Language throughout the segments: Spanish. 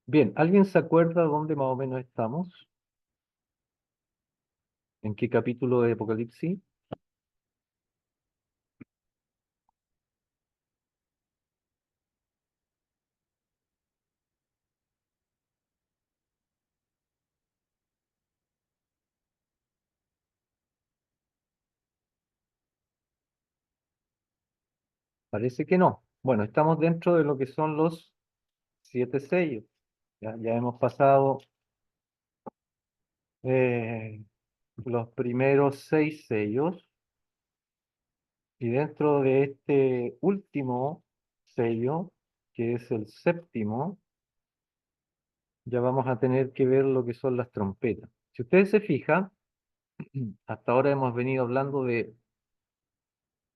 Bien, ¿alguien se acuerda dónde más o menos estamos? ¿En qué capítulo de Apocalipsis? Parece que no. Bueno, estamos dentro de lo que son los siete sellos. Ya hemos pasado eh, los primeros seis sellos y dentro de este último sello, que es el séptimo, ya vamos a tener que ver lo que son las trompetas. Si ustedes se fijan, hasta ahora hemos venido hablando de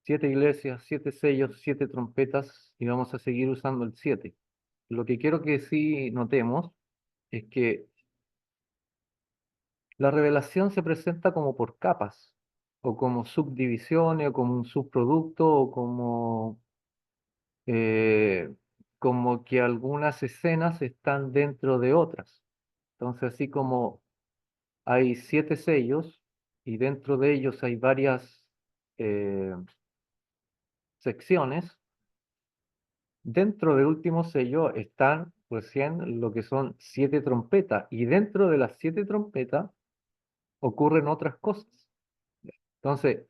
siete iglesias, siete sellos, siete trompetas y vamos a seguir usando el siete. Lo que quiero que sí notemos es que la revelación se presenta como por capas, o como subdivisiones, o como un subproducto, o eh, como que algunas escenas están dentro de otras. Entonces, así como hay siete sellos y dentro de ellos hay varias eh, secciones, dentro del último sello están recién lo que son siete trompetas y dentro de las siete trompetas ocurren otras cosas. Entonces,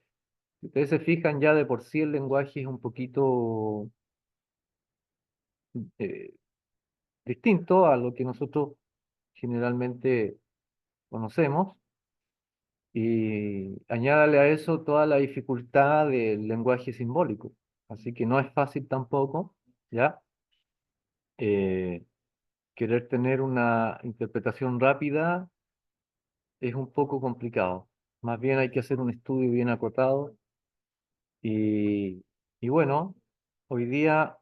si ustedes se fijan ya de por sí el lenguaje es un poquito eh, distinto a lo que nosotros generalmente conocemos y añádale a eso toda la dificultad del lenguaje simbólico. Así que no es fácil tampoco, ¿ya? Eh, Querer tener una interpretación rápida es un poco complicado. Más bien hay que hacer un estudio bien acotado y bueno, hoy día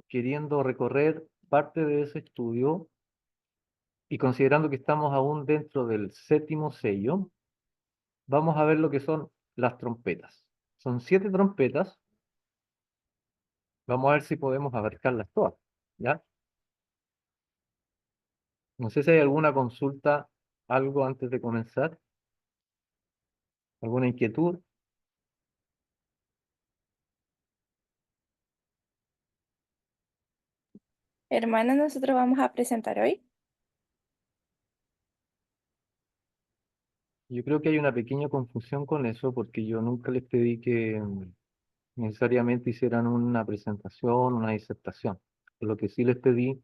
queriendo recorrer parte de ese estudio y considerando que estamos aún dentro del séptimo sello, vamos a ver lo que son las trompetas. Son siete trompetas, vamos a ver si podemos abarcarlas todas, ¿ya? No sé si hay alguna consulta, algo antes de comenzar, alguna inquietud. Hermana, nosotros vamos a presentar hoy. Yo creo que hay una pequeña confusión con eso porque yo nunca les pedí que necesariamente hicieran una presentación, una disertación. Lo que sí les pedí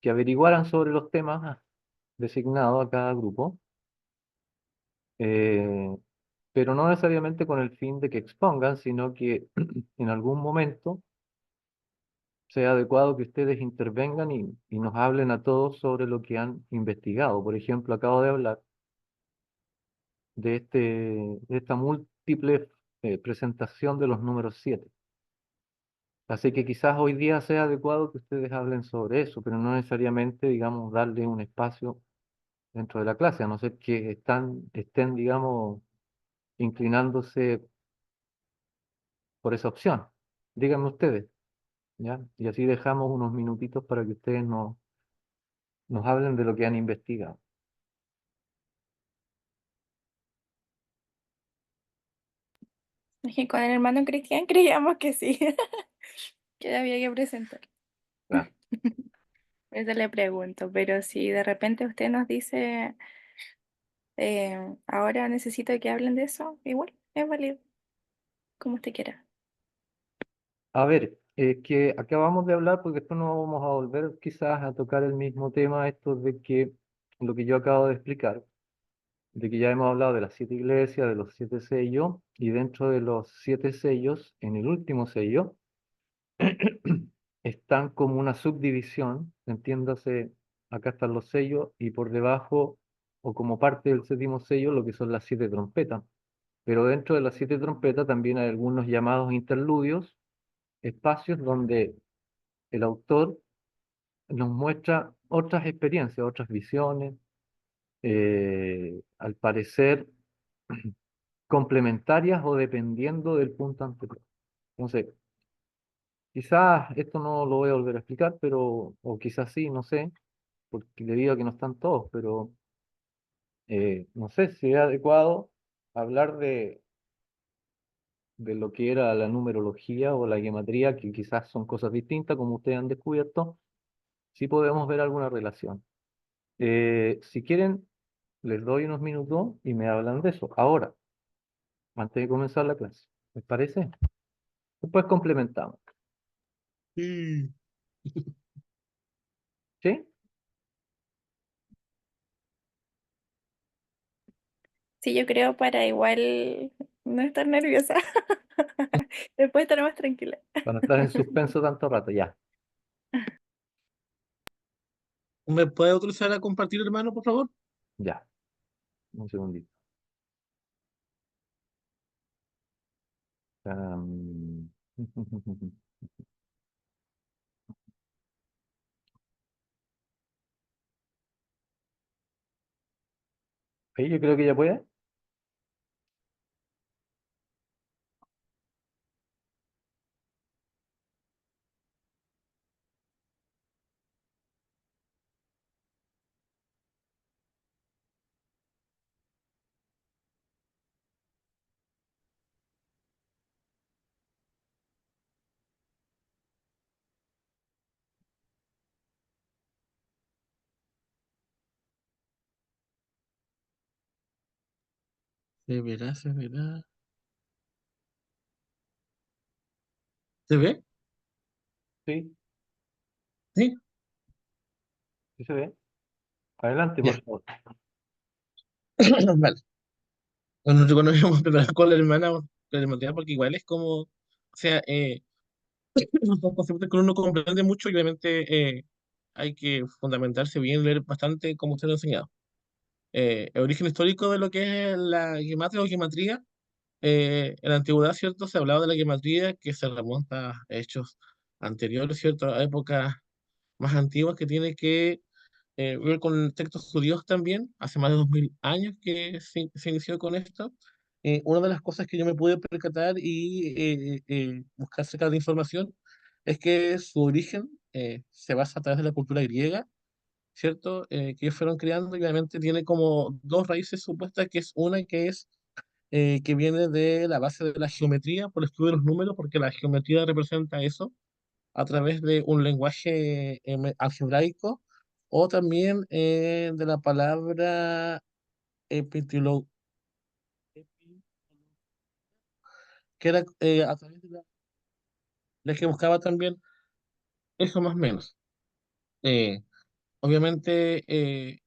que averiguaran sobre los temas designados a cada grupo, eh, pero no necesariamente con el fin de que expongan, sino que en algún momento sea adecuado que ustedes intervengan y nos hablen a todos sobre lo que han investigado. Por ejemplo, acabo de hablar de esta múltiple presentación de los números 7. Así que quizás hoy día sea adecuado que ustedes hablen sobre eso, pero no necesariamente, digamos, darle un espacio dentro de la clase, a no ser que estén, digamos, inclinándose por esa opción. Díganme ustedes, ¿ya? Y así dejamos unos minutitos para que ustedes nos hablen de lo que han investigado. Es que con el hermano Cristian creíamos que sí, que había que presentar. Claro. Por eso le pregunto, pero si de repente usted nos dice, ahora necesito que hablen de eso, igual, es válido, como usted quiera. A ver, que acabamos de hablar, porque después no vamos a volver quizás a tocar el mismo tema, esto de que lo que yo acabo de explicar, de que ya hemos hablado de las siete iglesias, de los siete sellos, y dentro de los siete sellos, en el último sello, están como una subdivisión, entiéndase, acá están los sellos, y por debajo, o como parte del séptimo sello, lo que son las siete trompetas. Pero dentro de las siete trompetas también hay algunos llamados interludios, espacios donde el autor nos muestra otras experiencias, otras visiones, al parecer complementarias o dependiendo del punto anterior. Entonces, Quizás esto no lo voy a volver a explicar, pero, o quizás sí, no sé, porque debido a que no están todos, pero no sé si es adecuado hablar de lo que era la numerología o la geometría, que quizás son cosas distintas, como ustedes han descubierto, sí podemos ver alguna relación. Si quieren, les doy unos minutos y me hablan de eso. Ahora, antes de comenzar la clase. ¿Les parece? Después complementamos. Sí. ¿Sí? Sí, yo creo para igual no estar nerviosa. Después estar más tranquila. Para no estar en suspenso tanto rato, ya, ¿Me puede autorizar a compartir, hermano, por favor? ya. Un segundito. Am, Ahí yo creo que ya puede. Se verá, se verá. ¿Se ve? Sí, Sí. sí se ve. Adelante, Ya. por favor. Vale. Bueno, no nos íbamos a preparar con la hermana, con la hermandad, porque igual es como, o sea, son conceptos que uno comprende mucho y obviamente hay que fundamentarse bien, leer bastante como usted lo ha enseñado. El origen histórico de lo que es la gematria o gematría, en la antigüedad, ¿cierto? Se hablaba de la gematría que se remonta a hechos anteriores, ¿cierto? A épocas más antiguas que tiene que ver con textos judíos también, hace más de 2000 años que se inició con esto. Una de las cosas que yo me pude percatar y buscar acerca de información es que su origen se basa a través de la cultura griega, ¿cierto? Que ellos fueron creando y obviamente tiene como dos raíces supuestas, que es una que es que viene de la base de la geometría, por el estudio de los números, porque la geometría representa eso a través de un lenguaje algebraico o también de la palabra epitilo, que era a través de la que buscaba también eso más o menos. Eh, Obviamente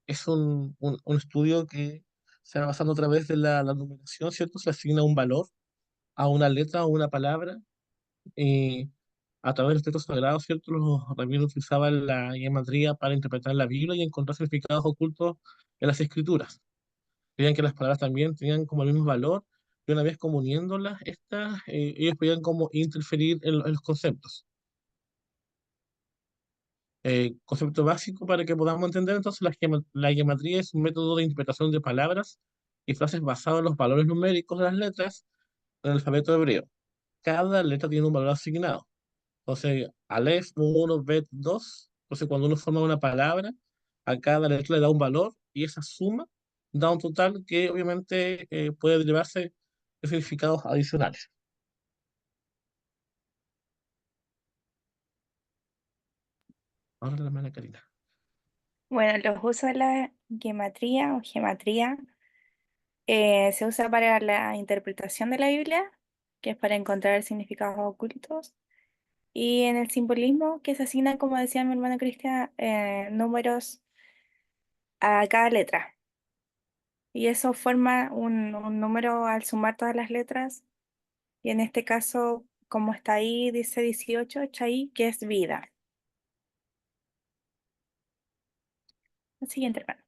es un estudio que se va basando a través de la numeración, ¿cierto? Se asigna un valor a una letra o una palabra. eh, a través de los textos sagrados, ¿cierto? Los rabíes utilizaban la gematría para interpretar la Biblia y encontrar significados ocultos en las escrituras. Creían que las palabras también tenían como el mismo valor y una vez como uniéndolas, estas, ellos podían como interferir en los conceptos. Concepto básico para que podamos entender, entonces la gematría es un método de interpretación de palabras y frases basado en los valores numéricos de las letras del alfabeto hebreo. Cada letra tiene un valor asignado. Entonces, Aleph uno, Bet 2. Entonces, cuando uno forma una palabra, a cada letra le da un valor y esa suma da un total que obviamente puede derivarse de significados adicionales. Ahora la hermana Karina. Bueno, los usos de la gematría o gematría se usa para la interpretación de la Biblia, que es para encontrar significados ocultos, y en el simbolismo, que se asigna, como decía mi hermano Cristian, números a cada letra. Y eso forma un número al sumar todas las letras. Y en este caso, como está ahí, dice 18, está ahí, que es vida. El siguiente, hermano.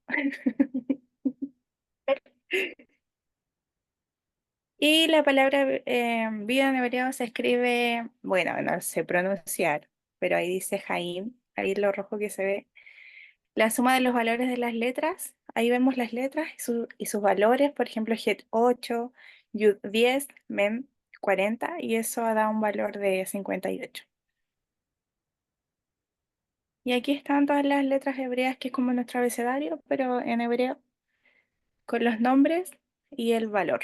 Y la palabra vida en hebreo se escribe, bueno, no sé pronunciar, pero ahí dice Jaim, ahí lo rojo que se ve. La suma de los valores de las letras, ahí vemos las letras y sus valores, por ejemplo, Het 8, Yud 10, Mem 40, y eso da un valor de 58. Y aquí están todas las letras hebreas, que es como nuestro abecedario, pero en hebreo, con los nombres y el valor.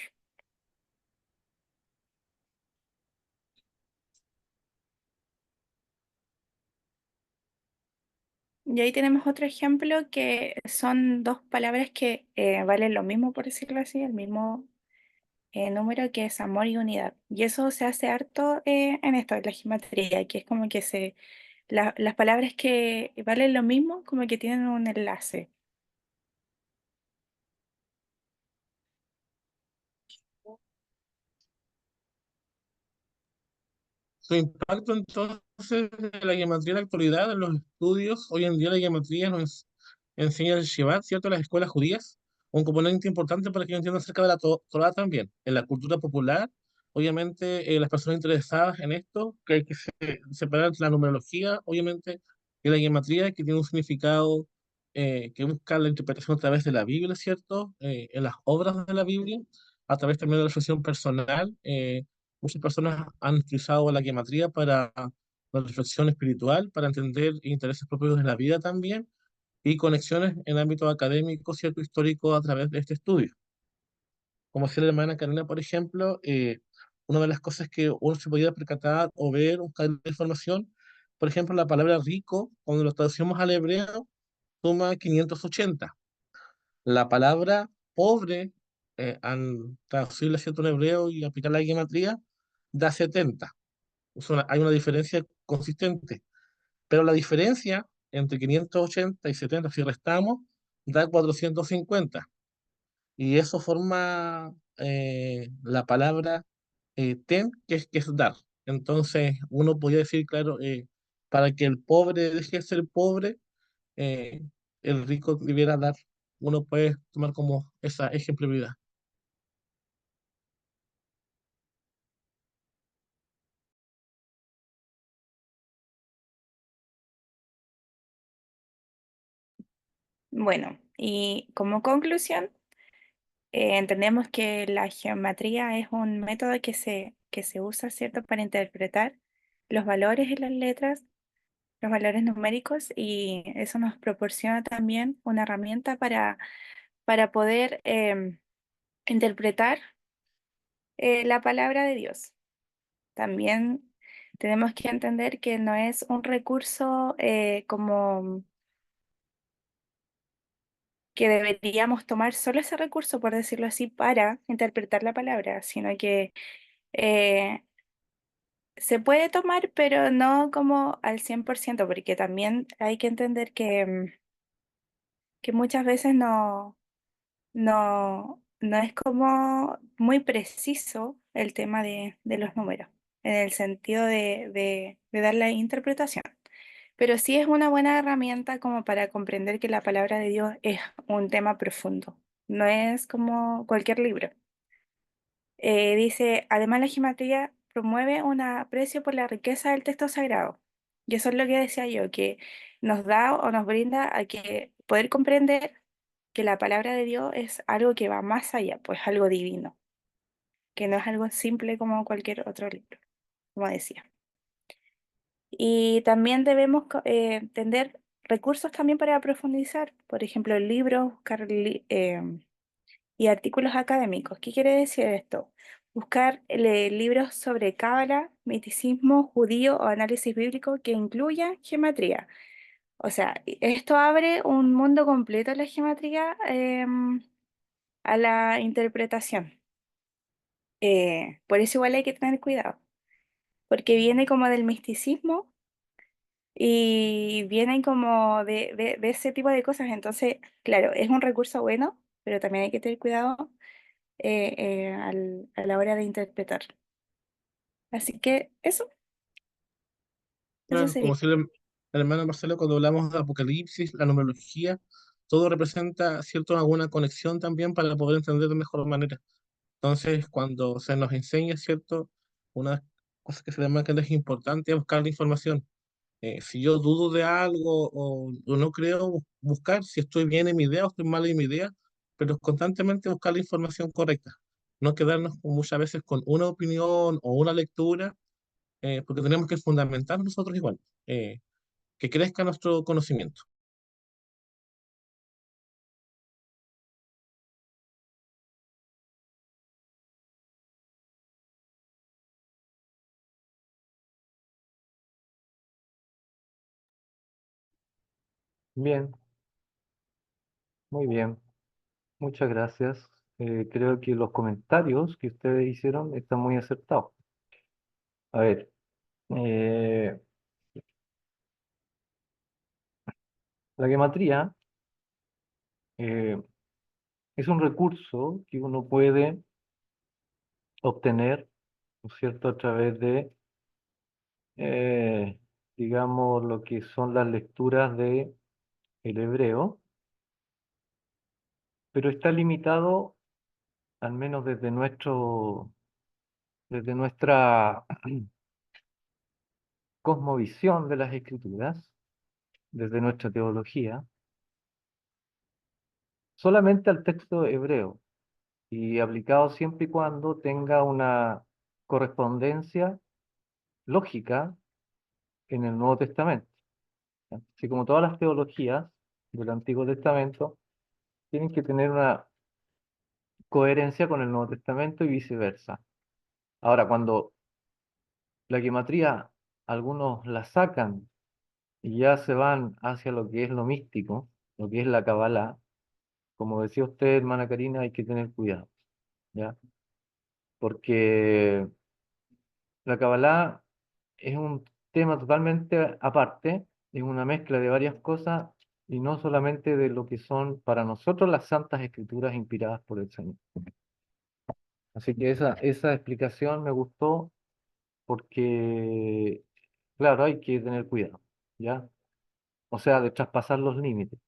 Y ahí tenemos otro ejemplo que son dos palabras que valen lo mismo, por decirlo así, el mismo número, que es amor y unidad. Y eso se hace harto en esto, en la geometría, que es como que las palabras que valen lo mismo, como que tienen un enlace. Su impacto entonces de la geometría en la actualidad, en los estudios, hoy en día la geometría nos enseña el Shabbat, ¿cierto? Las escuelas judías, un componente importante para que yo entienda acerca de la Torah también. En la cultura popular, obviamente, las personas interesadas en esto, que hay que separar la numerología, obviamente, y la geometría, que tiene un significado que busca la interpretación a través de la Biblia, ¿cierto? En las obras de la Biblia, a través también de la reflexión personal. Muchas personas han utilizado la geometría para la reflexión espiritual, para entender intereses propios de la vida también y conexiones en ámbito académico, cierto, histórico a través de este estudio. Como decía la hermana Karina, por ejemplo, una de las cosas que uno se podía percatar o ver, buscar información, por ejemplo, la palabra rico, cuando lo traducimos al hebreo, suma 580. La palabra pobre, al traducirla cierto en hebreo y aplicar la geometría, da 70. Hay una diferencia consistente, pero la diferencia entre 580 y 70, si restamos, da 450. Y eso forma la palabra ten, que es dar. Entonces, uno podría decir, claro, para que el pobre deje de ser pobre, eh, el rico debiera dar. Uno puede tomar como esa ejemplaridad. Bueno, y como conclusión, entendemos que la geometría es un método que se usa, ¿cierto?, para interpretar los valores en las letras, los valores numéricos, y eso nos proporciona también una herramienta para poder interpretar la palabra de Dios. También tenemos que entender que no es un recurso como que deberíamos tomar solo ese recurso, por decirlo así, para interpretar la palabra, sino que eh, se puede tomar, pero no como al 100%, porque también hay que entender que muchas veces no es como muy preciso el tema de los números, en el sentido de dar la interpretación. Pero sí es una buena herramienta como para comprender que la palabra de Dios es un tema profundo, no es como cualquier libro. Dice, además la geometría promueve un aprecio por la riqueza del texto sagrado. Y eso es lo que decía yo, que nos da o nos brinda a que poder comprender que la palabra de Dios es algo que va más allá, pues algo divino, que no es algo simple como cualquier otro libro, como decía. Y también debemos tener recursos también para profundizar, por ejemplo, libros, buscar y artículos académicos. ¿Qué quiere decir esto? Buscar libros sobre cábala, misticismo judío o análisis bíblico que incluya geometría. O sea, esto abre un mundo completo a la geometría, a la interpretación. Por eso igual hay que tener cuidado, porque viene como del misticismo y vienen como de ese tipo de cosas. Entonces, claro, es un recurso bueno, pero también hay que tener cuidado a la hora de interpretar. Así que eso Claro, sería. como decía el hermano Marcelo, cuando hablamos de Apocalipsis, la numerología, todo representa, cierto, alguna conexión también para poder entender de mejor manera. Entonces, cuando se nos enseña, ¿cierto? Una cosa que se llama que es importante es buscar la información. Si yo dudo de algo o no creo, buscar si estoy bien en mi idea o estoy mal en mi idea, pero constantemente buscar la información correcta. No quedarnos muchas veces con una opinión o una lectura, porque tenemos que fundamentar nosotros igual. que crezca nuestro conocimiento. Bien, muy bien. Muchas gracias. Creo que los comentarios que ustedes hicieron están muy acertados. A ver, eh, la gematría eh, es un recurso que uno puede obtener, ¿no es cierto?, a través de, eh, digamos, lo que son las lecturas de el hebreo, pero está limitado, al menos desde nuestra cosmovisión de las escrituras, desde nuestra teología, solamente al texto hebreo y aplicado siempre y cuando tenga una correspondencia lógica en el Nuevo Testamento. ¿Ya? Así como todas las teologías del Antiguo Testamento tienen que tener una coherencia con el Nuevo Testamento y viceversa. Ahora, cuando la gematría algunos la sacan y ya se van hacia lo que es lo místico, lo que es la Kabbalah, como decía usted, hermana Karina, hay que tener cuidado, ¿ya? Porque la Kabbalah es un tema totalmente aparte, es una mezcla de varias cosas y no solamente de lo que son para nosotros las santas escrituras inspiradas por el Señor. Así que esa explicación me gustó porque, claro, hay que tener cuidado, ¿ya? O sea, de traspasar los límites.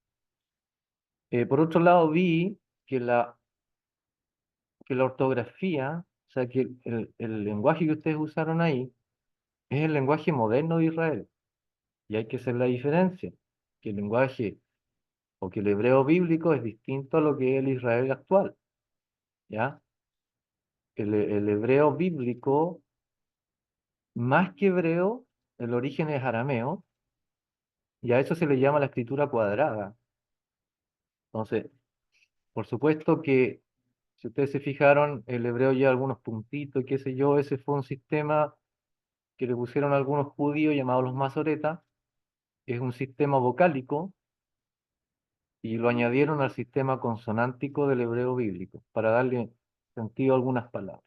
Por otro lado, vi que la ortografía, o sea, que el lenguaje que ustedes usaron ahí es el lenguaje moderno de Israel. Y hay que hacer la diferencia, que el lenguaje o que el hebreo bíblico es distinto a lo que es el Israel actual, ¿ya? El hebreo bíblico, más que hebreo, el origen es arameo, y a eso se le llama la escritura cuadrada. Entonces, por supuesto que si ustedes se fijaron, el hebreo lleva algunos puntitos, qué sé yo, ese fue un sistema que le pusieron algunos judíos llamados los masoretas, que es un sistema vocálico, y lo añadieron al sistema consonántico del hebreo bíblico, para darle sentido a algunas palabras,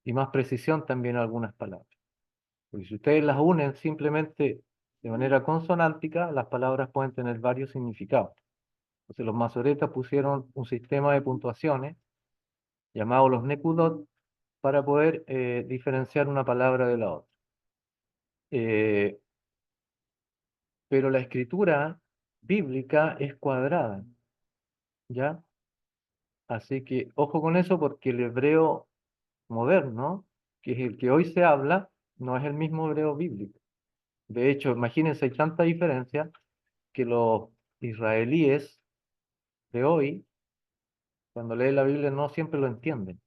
y más precisión también a algunas palabras. Porque si ustedes las unen simplemente de manera consonántica, las palabras pueden tener varios significados. Entonces los masoretas pusieron un sistema de puntuaciones llamado los nekudot para poder diferenciar una palabra de la otra. Eh, pero la escritura bíblica es cuadrada, ¿ya? Así que ojo con eso porque el hebreo moderno, que es el que hoy se habla, no es el mismo hebreo bíblico. De hecho, imagínense, hay tanta diferencia que los israelíes de hoy, cuando leen la Biblia, no siempre lo entienden,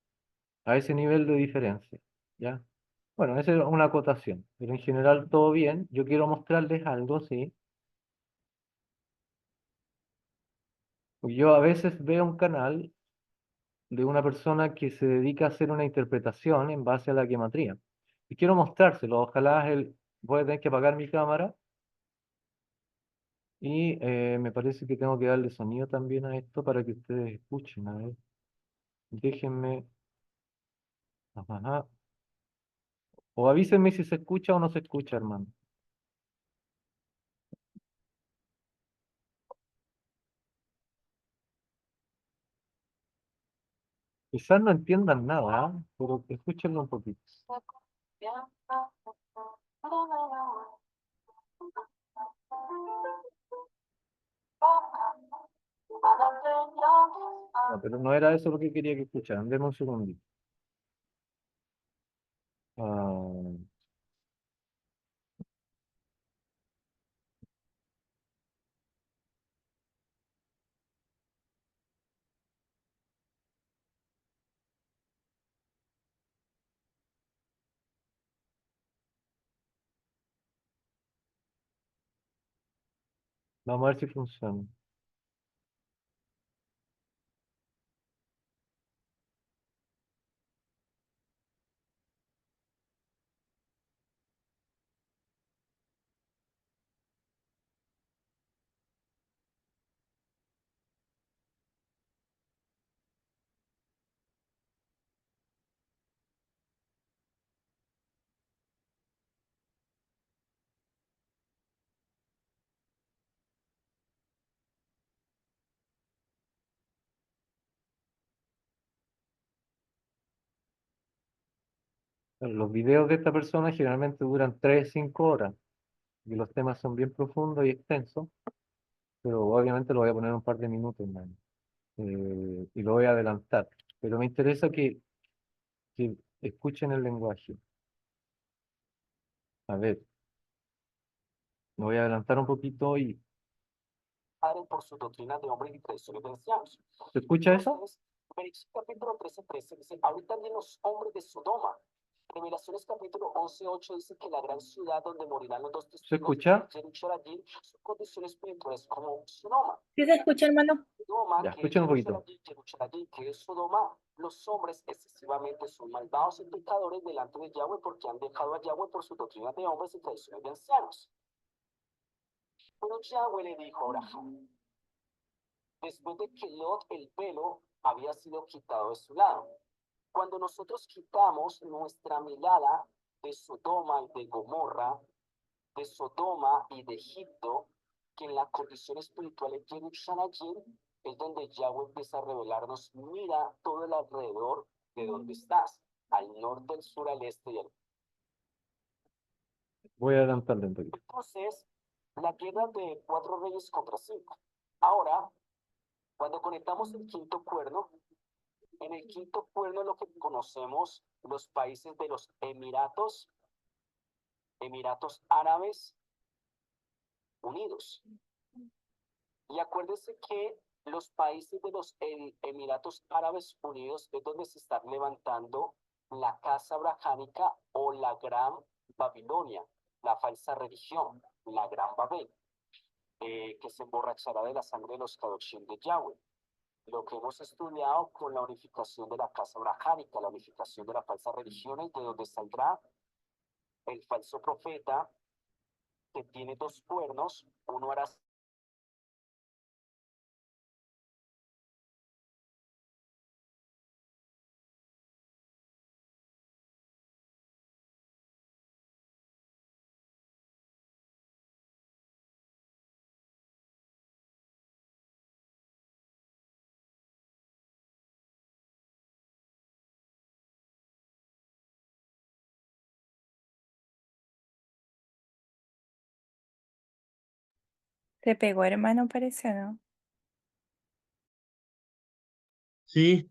a ese nivel de diferencia, ¿ya? Bueno, esa es una acotación, pero en general todo bien. Yo quiero mostrarles algo, sí. Yo a veces veo un canal de una persona que se dedica a hacer una interpretación en base a la gematría. Y quiero mostrárselo, ojalá voy a tener que apagar mi cámara y me parece que tengo que darle sonido también a esto para que ustedes escuchen. A ver, déjenme, ajá, o avísenme si se escucha o no se escucha, hermano. Quizás no entiendan nada, ¿ah? Pero escúchenlo un poquito. No, pero no era eso lo que quería que escucharan. Deme un segundito. Ah, Vamos a ver si funciona. Los videos de esta persona generalmente duran 3, 5 horas y los temas son bien profundos y extensos, pero obviamente lo voy a poner un par de minutos, man, y lo voy a adelantar. Pero me interesa que escuchen el lenguaje. A ver, me voy a adelantar un poquito y Padre por su doctrina de hombres y tradiciones ancianos. ¿se escucha eso? Entonces, Bereshit capítulo 13:13 dice, ahorita también los hombres de Sodoma. Revelaciones capítulo 11:8 dice que la gran ciudad donde morirán los dos testigos escucha? de Jerusalén, su condición espiritual es como Sodoma. ¿Sí se escucha, hermano? Sodoma, Ya, que es escuchen un poquito. Jerusalén, que es Sodoma. Los hombres excesivamente son malvados y pecadores delante de Yahweh porque han dejado a Yahweh por su doctrina de hombres y tradiciones de ancianos. Pero Yahweh le dijo a Abraham, después de que Lot el velo había sido quitado de su lado. Cuando nosotros quitamos nuestra mirada de Sodoma y de Gomorra, de Sodoma y de Egipto, que en la condición espiritual de Jerusalén es donde Yahweh empieza a revelarnos, mira todo el alrededor de donde estás, al norte, al sur, al este y al... Voy a adelantarle un poquito. Entonces, la guerra de 4 reyes contra 5. Ahora, cuando conectamos el quinto cuerno, en el quinto cuerno lo que conocemos los países de los Emiratos Árabes Unidos. Y acuérdense que los países de los Emiratos Árabes Unidos es donde se está levantando la casa abrahámica o la gran Babilonia, la falsa religión, la gran Babel, que se emborrachará de la sangre de los Kadoshim de Yahweh. Lo que hemos estudiado con la unificación de la casa abrahámica, la unificación de las falsas religiones, de donde saldrá el falso profeta que tiene 2 cuernos, uno hará Se pegó, hermano, parece, ¿no? Sí,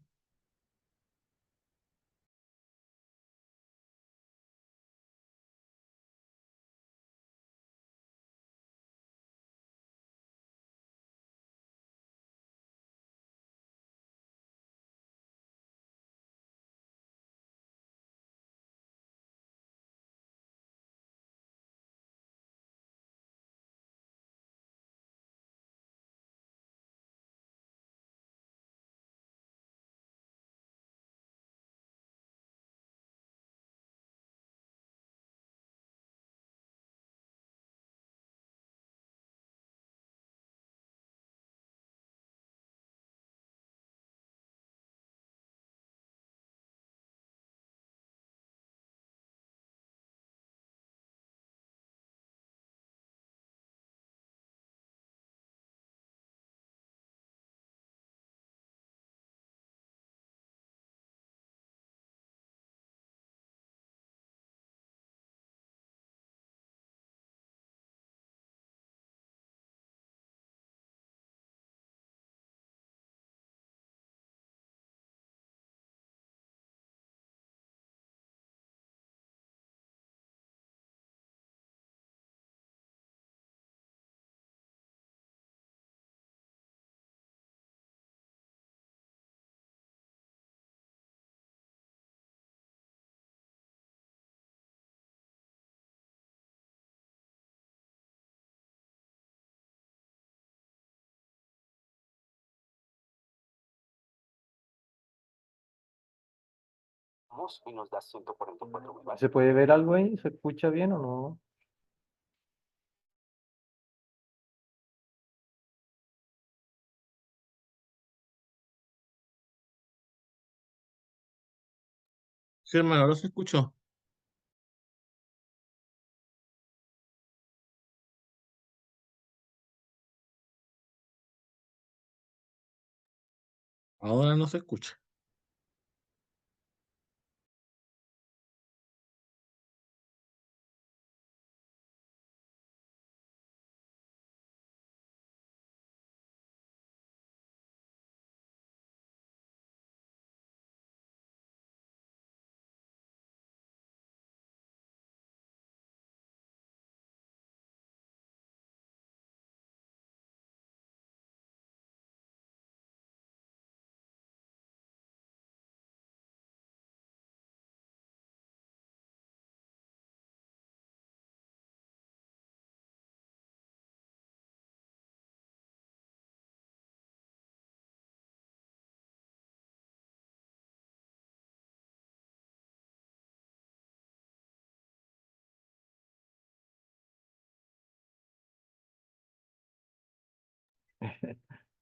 sumamos y nos da 144.000 ¿Se puede ver algo ahí? ¿Se escucha bien o no? Sí, hermano, ahora se escuchó. Ahora no se escucha.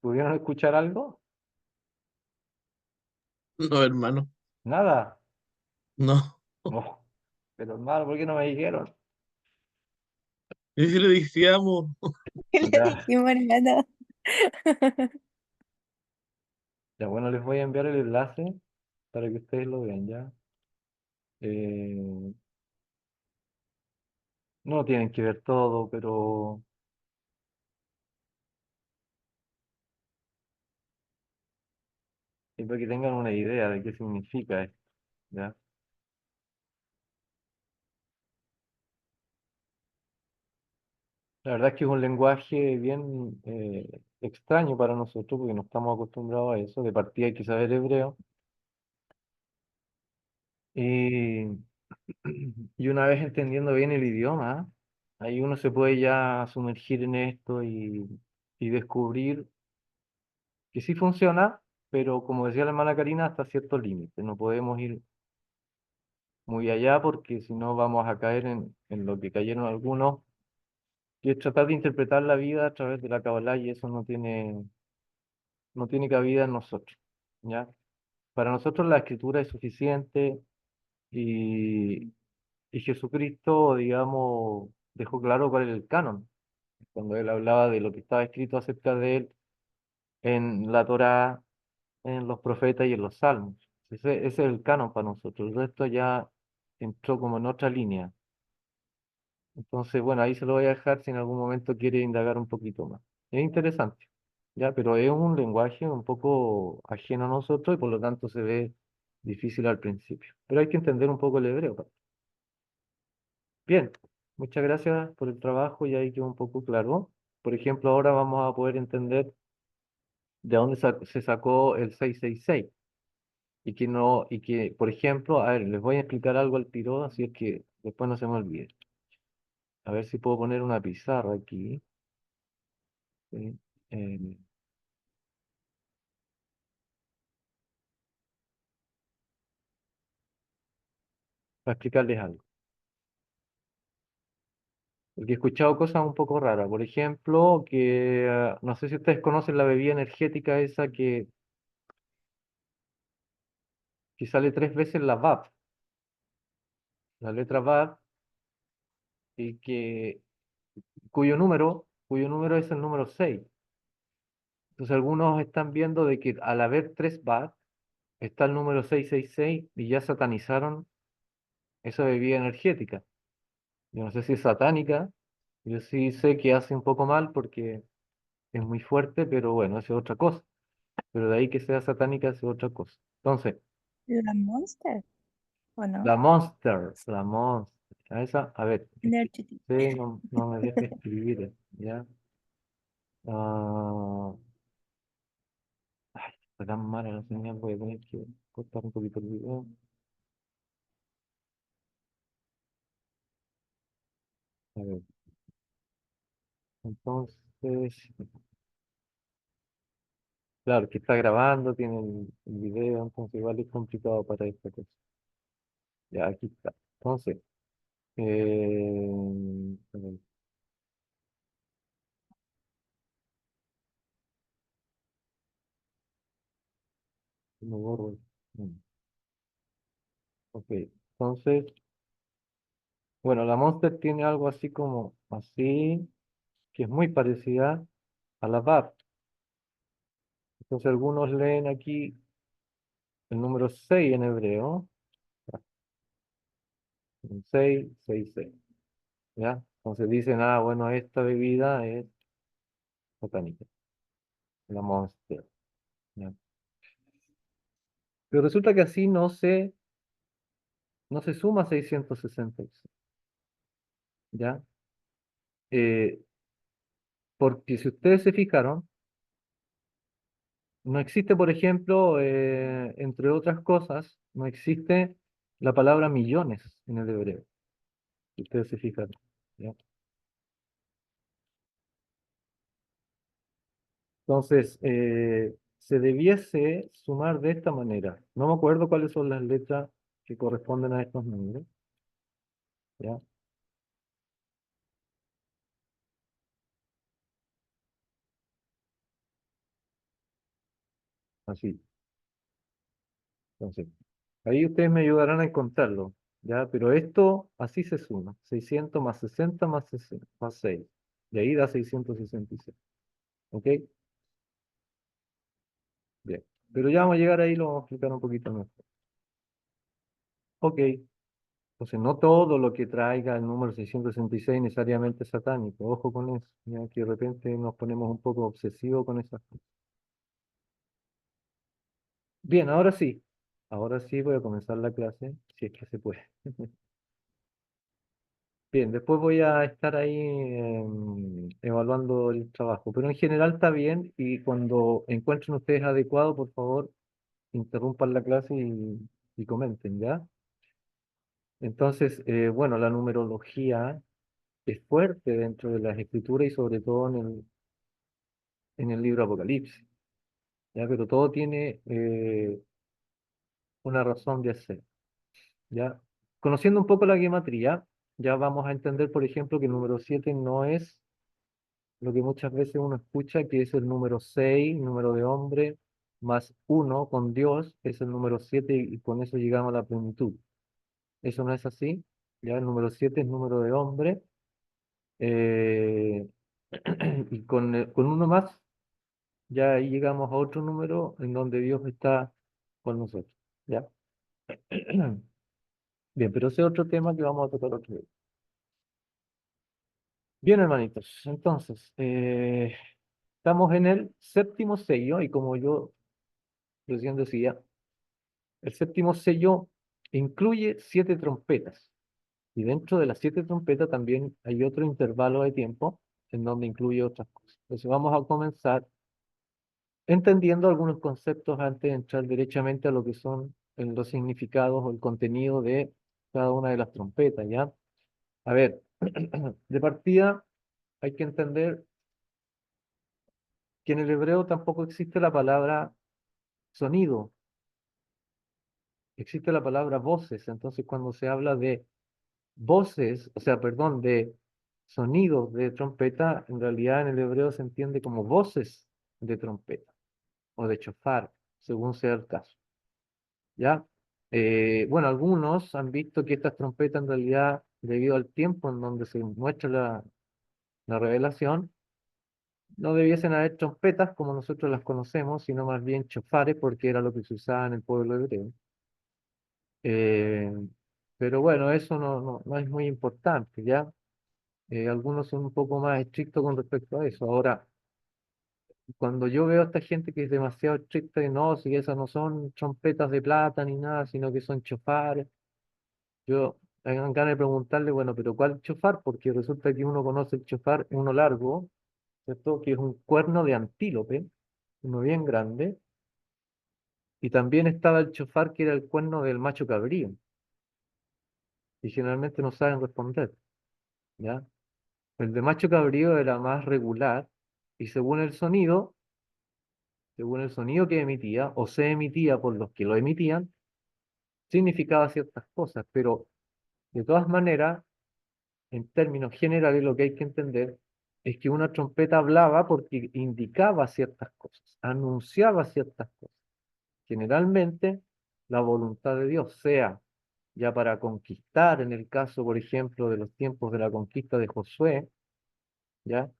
¿Pudieron escuchar algo? No, hermano, Nada. no. Oh, pero hermano, ¿por qué no me dijeron? Y si le decíamos, Le Ya, dijimos nada. ya bueno, les voy a enviar el enlace para que ustedes lo vean ya. Eh, no tienen que ver todo, pero es para que tengan una idea de qué significa esto, ¿ya? La verdad es que es un lenguaje bien extraño para nosotros porque no estamos acostumbrados a eso. De partida hay que saber hebreo. Y, y una vez entendiendo bien el idioma, ahí uno se puede ya sumergir en esto y descubrir que sí funciona, pero como decía la hermana Karina, hasta cierto límite. No podemos ir muy allá porque si no vamos a caer en lo que cayeron algunos, que es tratar de interpretar la vida a través de la Kabbalah y eso no tiene cabida en nosotros, ¿ya? Para nosotros la escritura es suficiente y, y Jesucristo, digamos, dejó claro cuál era el canon, cuando él hablaba de lo que estaba escrito acerca de él en la Torá, en los profetas y en los salmos. Ese es el canon para nosotros. El resto ya entró como en otra línea. Entonces, bueno, ahí se lo voy a dejar si en algún momento quiere indagar un poquito más. Es interesante, ¿ya? Pero es un lenguaje un poco ajeno a nosotros y por lo tanto se ve difícil al principio. Pero hay que entender un poco el hebreo, pa. Bien, muchas gracias por el trabajo y ahí quedó un poco claro. Por ejemplo, ahora vamos a poder entender de dónde se sacó el 666 y que no, y que, por ejemplo, a ver, les voy a explicar algo al tiro, así es que después no se me olvide. A ver si puedo poner una pizarra aquí. ¿Sí? Eh, para explicarles algo. Porque he escuchado cosas un poco raras. Por ejemplo, que no sé si ustedes conocen la bebida energética esa que sale tres veces la VAP, la letra VAP, y cuyo número es el número 6. Entonces algunos están viendo de que al haber tres VAP, está el número 666 y ya satanizaron esa bebida energética. Yo no sé si es satánica, yo sí sé que hace un poco mal porque es muy fuerte, pero bueno, eso es otra cosa. Pero de ahí que sea satánica es otra cosa. Entonces, ¿La Monster o no? la Monster, a ver, es que Energy. usted no me deja escribir, ¿ya? Ah, ay, está tan mala la señal, voy a tener que cortar un poquito el video. A ver, entonces, claro, que está grabando, tiene el video, entonces igual es complicado para esta cosa. Ya, aquí está. Entonces, a ver, ¿cómo borro esto? Ok, entonces, bueno, la Monster tiene algo así como así, que es muy parecida a la VAP. Entonces, algunos leen aquí el número 6 en hebreo, 6 6 6, ¿ya? Entonces dicen, ah, bueno, esta bebida es satánica, la Monster, ¿ya? Pero resulta que así no se suma 666, ¿ya? Eh, Porque si ustedes se fijaron, no existe, por ejemplo, entre otras cosas, no existe la palabra millones en el hebreo, si ustedes se fijan, ¿ya? Entonces, se debiese sumar de esta manera. No me acuerdo cuáles son las letras que corresponden a estos números, ¿ya? Así. Entonces, ahí ustedes me ayudarán a encontrarlo, ¿ya? Pero esto así se suma. 600 más 60 más 60 más 6. Y ahí da 666. ¿Ok? Bien. Pero ya vamos a llegar ahí, lo vamos a explicar un poquito mejor. Ok. Entonces, no todo lo que traiga el número 666 necesariamente es satánico. Ojo con eso, ya que de repente nos ponemos un poco obsesivos con esas cosas. Bien, ahora sí. Ahora sí voy a comenzar la clase, si es que se puede. Bien, después voy a estar ahí evaluando el trabajo, pero en general está bien y cuando encuentren ustedes adecuado, por favor, interrumpan la clase y comenten, ¿ya? Entonces, bueno, la numerología es fuerte dentro de las escrituras y sobre todo en el libro Apocalipsis, ¿ya? Pero todo tiene una razón de hacer, ¿ya? Conociendo un poco la gematría, ya vamos a entender, por ejemplo, que el número 7 no es lo que muchas veces uno escucha, que es el número 6 número de hombre, más uno con Dios, es el número 7 y con eso llegamos a la plenitud. Eso no es así, ya el número 7 es número de hombre, eh, y con uno más, ya ahí llegamos a otro número en donde Dios está con nosotros, ¿ya? Bien, pero ese es otro tema que vamos a tocar otro día. Bien, hermanitos, entonces, estamos en el séptimo sello y como yo recién decía, el séptimo sello incluye 7 trompetas y dentro de las 7 trompetas también hay otro intervalo de tiempo en donde incluye otras cosas. Entonces vamos a comenzar entendiendo algunos conceptos antes de entrar derechamente a lo que son los significados o el contenido de cada una de las trompetas, ¿ya? A ver, de partida hay que entender que en el hebreo tampoco existe la palabra sonido, existe la palabra voces. Entonces cuando se habla de voces, o sea, perdón, de sonidos de trompeta, en realidad en el hebreo se entiende como voces de trompeta o de chofar, según sea el caso. ¿Ya? Bueno, algunos han visto que estas trompetas en realidad, debido al tiempo en donde se muestra la revelación, no debiesen haber trompetas como nosotros las conocemos, sino más bien chofares, porque era lo que se usaba en el pueblo hebreo. Eh, pero bueno, eso no es muy importante, ¿ya? Algunos son un poco más estrictos con respecto a eso. Ahora, cuando yo veo a esta gente que es demasiado estricta y no, si esas no son trompetas de plata ni nada, sino que son chofares, yo tengo ganas de preguntarle, bueno, pero ¿cuál chofar? Porque resulta que uno conoce el chofar, uno largo, ¿cierto? Que es un cuerno de antílope, uno bien grande, y también estaba el chofar que era el cuerno del macho cabrío, y generalmente no saben responder, ¿ya? El de macho cabrío era más regular, y según el sonido que emitía, o se emitía por los que lo emitían, significaba ciertas cosas, pero de todas maneras, en términos generales, lo que hay que entender es que una trompeta hablaba porque indicaba ciertas cosas, anunciaba ciertas cosas. Generalmente, la voluntad de Dios, sea ya para conquistar, en el caso, por ejemplo, de los tiempos de la conquista de Josué, ¿ya?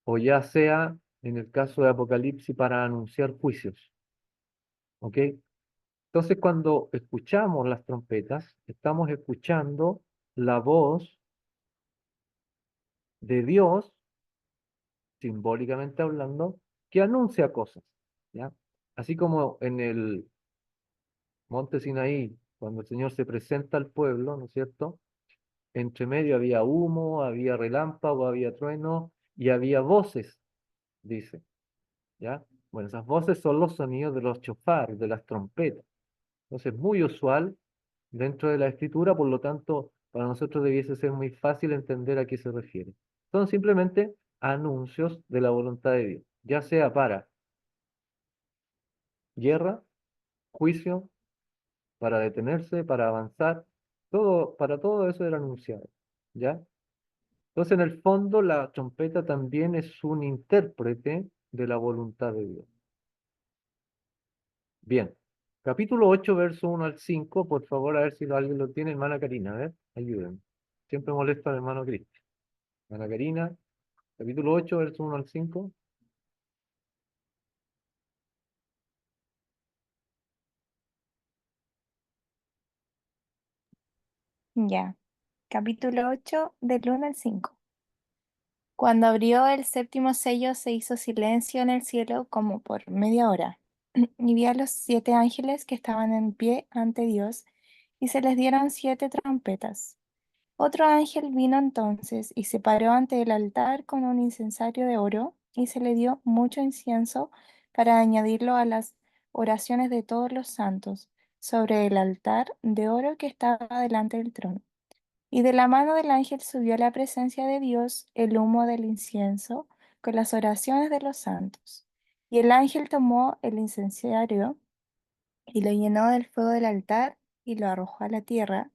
O ya sea en el caso de Apocalipsis para anunciar juicios, ¿ok? Entonces, cuando escuchamos las trompetas, estamos escuchando la voz de Dios, simbólicamente hablando, que anuncia cosas, ¿ya? Así como en el monte Sinaí, cuando el Señor se presenta al pueblo, ¿no es cierto? Entre medio había humo, había relámpago, había trueno y había voces, dice, ¿ya? Bueno, esas voces son los sonidos de los chofar, de las trompetas. Entonces, muy usual dentro de la escritura, por lo tanto, para nosotros debiese ser muy fácil entender a qué se refiere. Son simplemente anuncios de la voluntad de Dios, ya sea para guerra, juicio, para detenerse, para avanzar, todo, para todo eso era anunciado, ¿ya? Entonces, en el fondo, la trompeta también es un intérprete de la voluntad de Dios. Bien, capítulo 8 verso 1 al 5 por favor, a ver si alguien lo tiene, hermana Karina, a ver, ayúdenme. Siempre molesto al hermano Cristian. Hermana Karina, capítulo 8 verso 1 al 5. Ya. Capítulo 8 del 1 al 5. Cuando abrió el séptimo sello se hizo silencio en el cielo como por media hora. Y vi a los 7 ángeles que estaban en pie ante Dios, y se les dieron 7 trompetas. Otro ángel vino entonces y se paró ante el altar con un incensario de oro, y se le dio mucho incienso para añadirlo a las oraciones de todos los santos sobre el altar de oro que estaba delante del trono. Y de la mano del ángel subió a la presencia de Dios el humo del incienso con las oraciones de los santos. Y el ángel tomó el incensario y lo llenó del fuego del altar y lo arrojó a la tierra,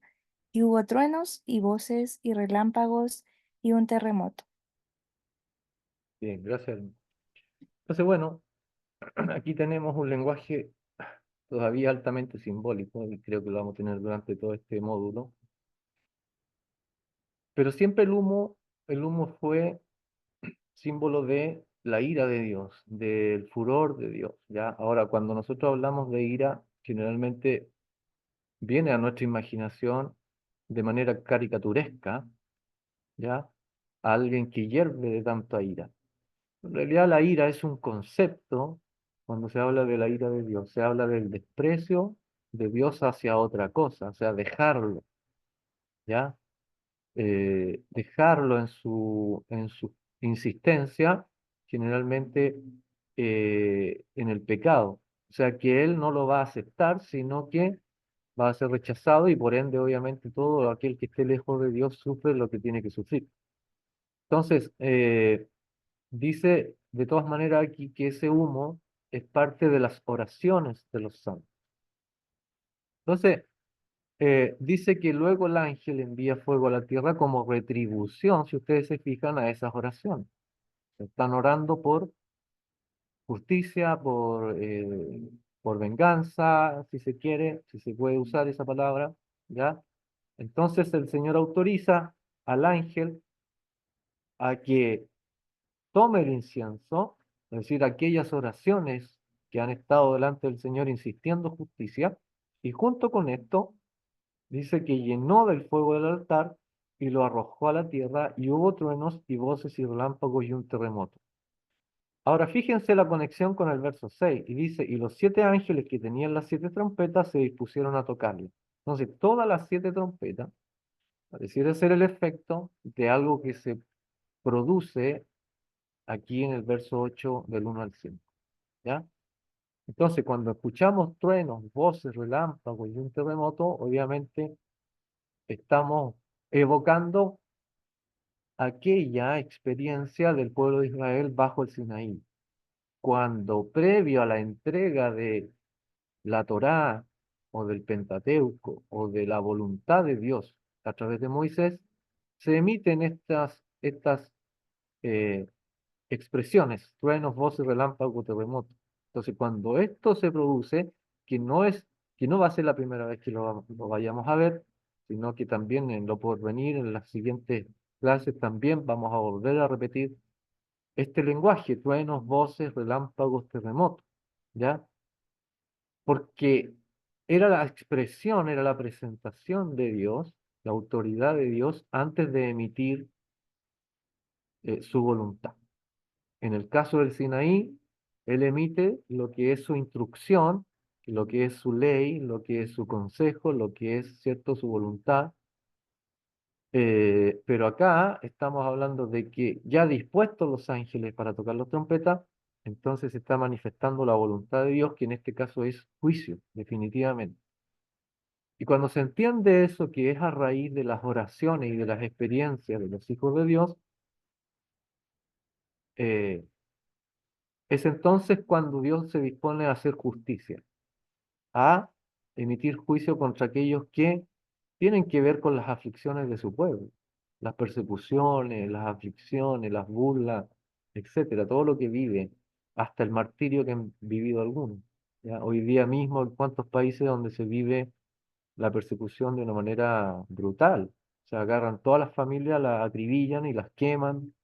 y hubo truenos y voces y relámpagos y un terremoto. Bien, gracias. Entonces, bueno, aquí tenemos un lenguaje todavía altamente simbólico, y creo que lo vamos a tener durante todo este módulo. Pero siempre el humo fue símbolo de la ira de Dios, del furor de Dios, ¿ya? Ahora, cuando nosotros hablamos de ira, generalmente viene a nuestra imaginación de manera caricaturesca, ¿ya? A alguien que hierve de tanta ira. En realidad la ira es un concepto, cuando se habla de la ira de Dios, se habla del desprecio de Dios hacia otra cosa, o sea, dejarlo, ¿ya? Dejarlo en su insistencia, generalmente en el pecado. O sea, que él no lo va a aceptar, sino que va a ser rechazado y por ende, obviamente, todo aquel que esté lejos de Dios sufre lo que tiene que sufrir. Entonces, dice de todas maneras aquí que ese humo es parte de las oraciones de los santos. Entonces, dice que luego el ángel envía fuego a la tierra como retribución, si ustedes se fijan, a esas oraciones. Están orando por justicia, por venganza, si se quiere, si se puede usar esa palabra, ¿ya? Entonces el Señor autoriza al ángel a que tome el incienso, es decir, aquellas oraciones que han estado delante del Señor insistiendo justicia, y junto con esto dice que llenó del fuego del altar y lo arrojó a la tierra, y hubo truenos y voces y relámpagos y un terremoto. Ahora fíjense la conexión con el verso 6, y dice, y los 7 ángeles que tenían las 7 trompetas se dispusieron a tocarle. Entonces, todas las 7 trompetas pareciera ser el efecto de algo que se produce aquí en el verso 8 del 1 al 5, ¿ya? Entonces, cuando escuchamos truenos, voces, relámpagos y un terremoto, obviamente estamos evocando aquella experiencia del pueblo de Israel bajo el Sinaí, cuando previo a la entrega de la Torá o del Pentateuco o de la voluntad de Dios a través de Moisés, se emiten estas eh, expresiones, truenos, voces, relámpagos, terremotos. Entonces, cuando esto se produce, que no es, que no va a ser la primera vez que lo vayamos a ver, sino que también en lo porvenir, en las siguientes clases, también vamos a volver a repetir este lenguaje, truenos, voces, relámpagos, terremotos, ¿ya? Porque era la expresión, era la presentación de Dios, la autoridad de Dios antes de emitir su voluntad. En el caso del Sinaí, él emite lo que es su instrucción, lo que es su ley, lo que es su consejo, lo que es, cierto, su voluntad. Pero acá estamos hablando de que ya dispuestos los ángeles para tocar las trompetas, entonces se está manifestando la voluntad de Dios, que en este caso es juicio, definitivamente. Y cuando se entiende eso, que es a raíz de las oraciones y de las experiencias de los hijos de Dios, eh, es entonces cuando Dios se dispone a hacer justicia, a emitir juicio contra aquellos que tienen que ver con las aflicciones de su pueblo, las persecuciones, las aflicciones, las burlas, etcétera, todo lo que vive, hasta el martirio que han vivido algunos. ¿Ya? Hoy día mismo, en cuantos países donde se vive la persecución de una manera brutal. O sea, agarran todas las familias, las acribillan y las queman,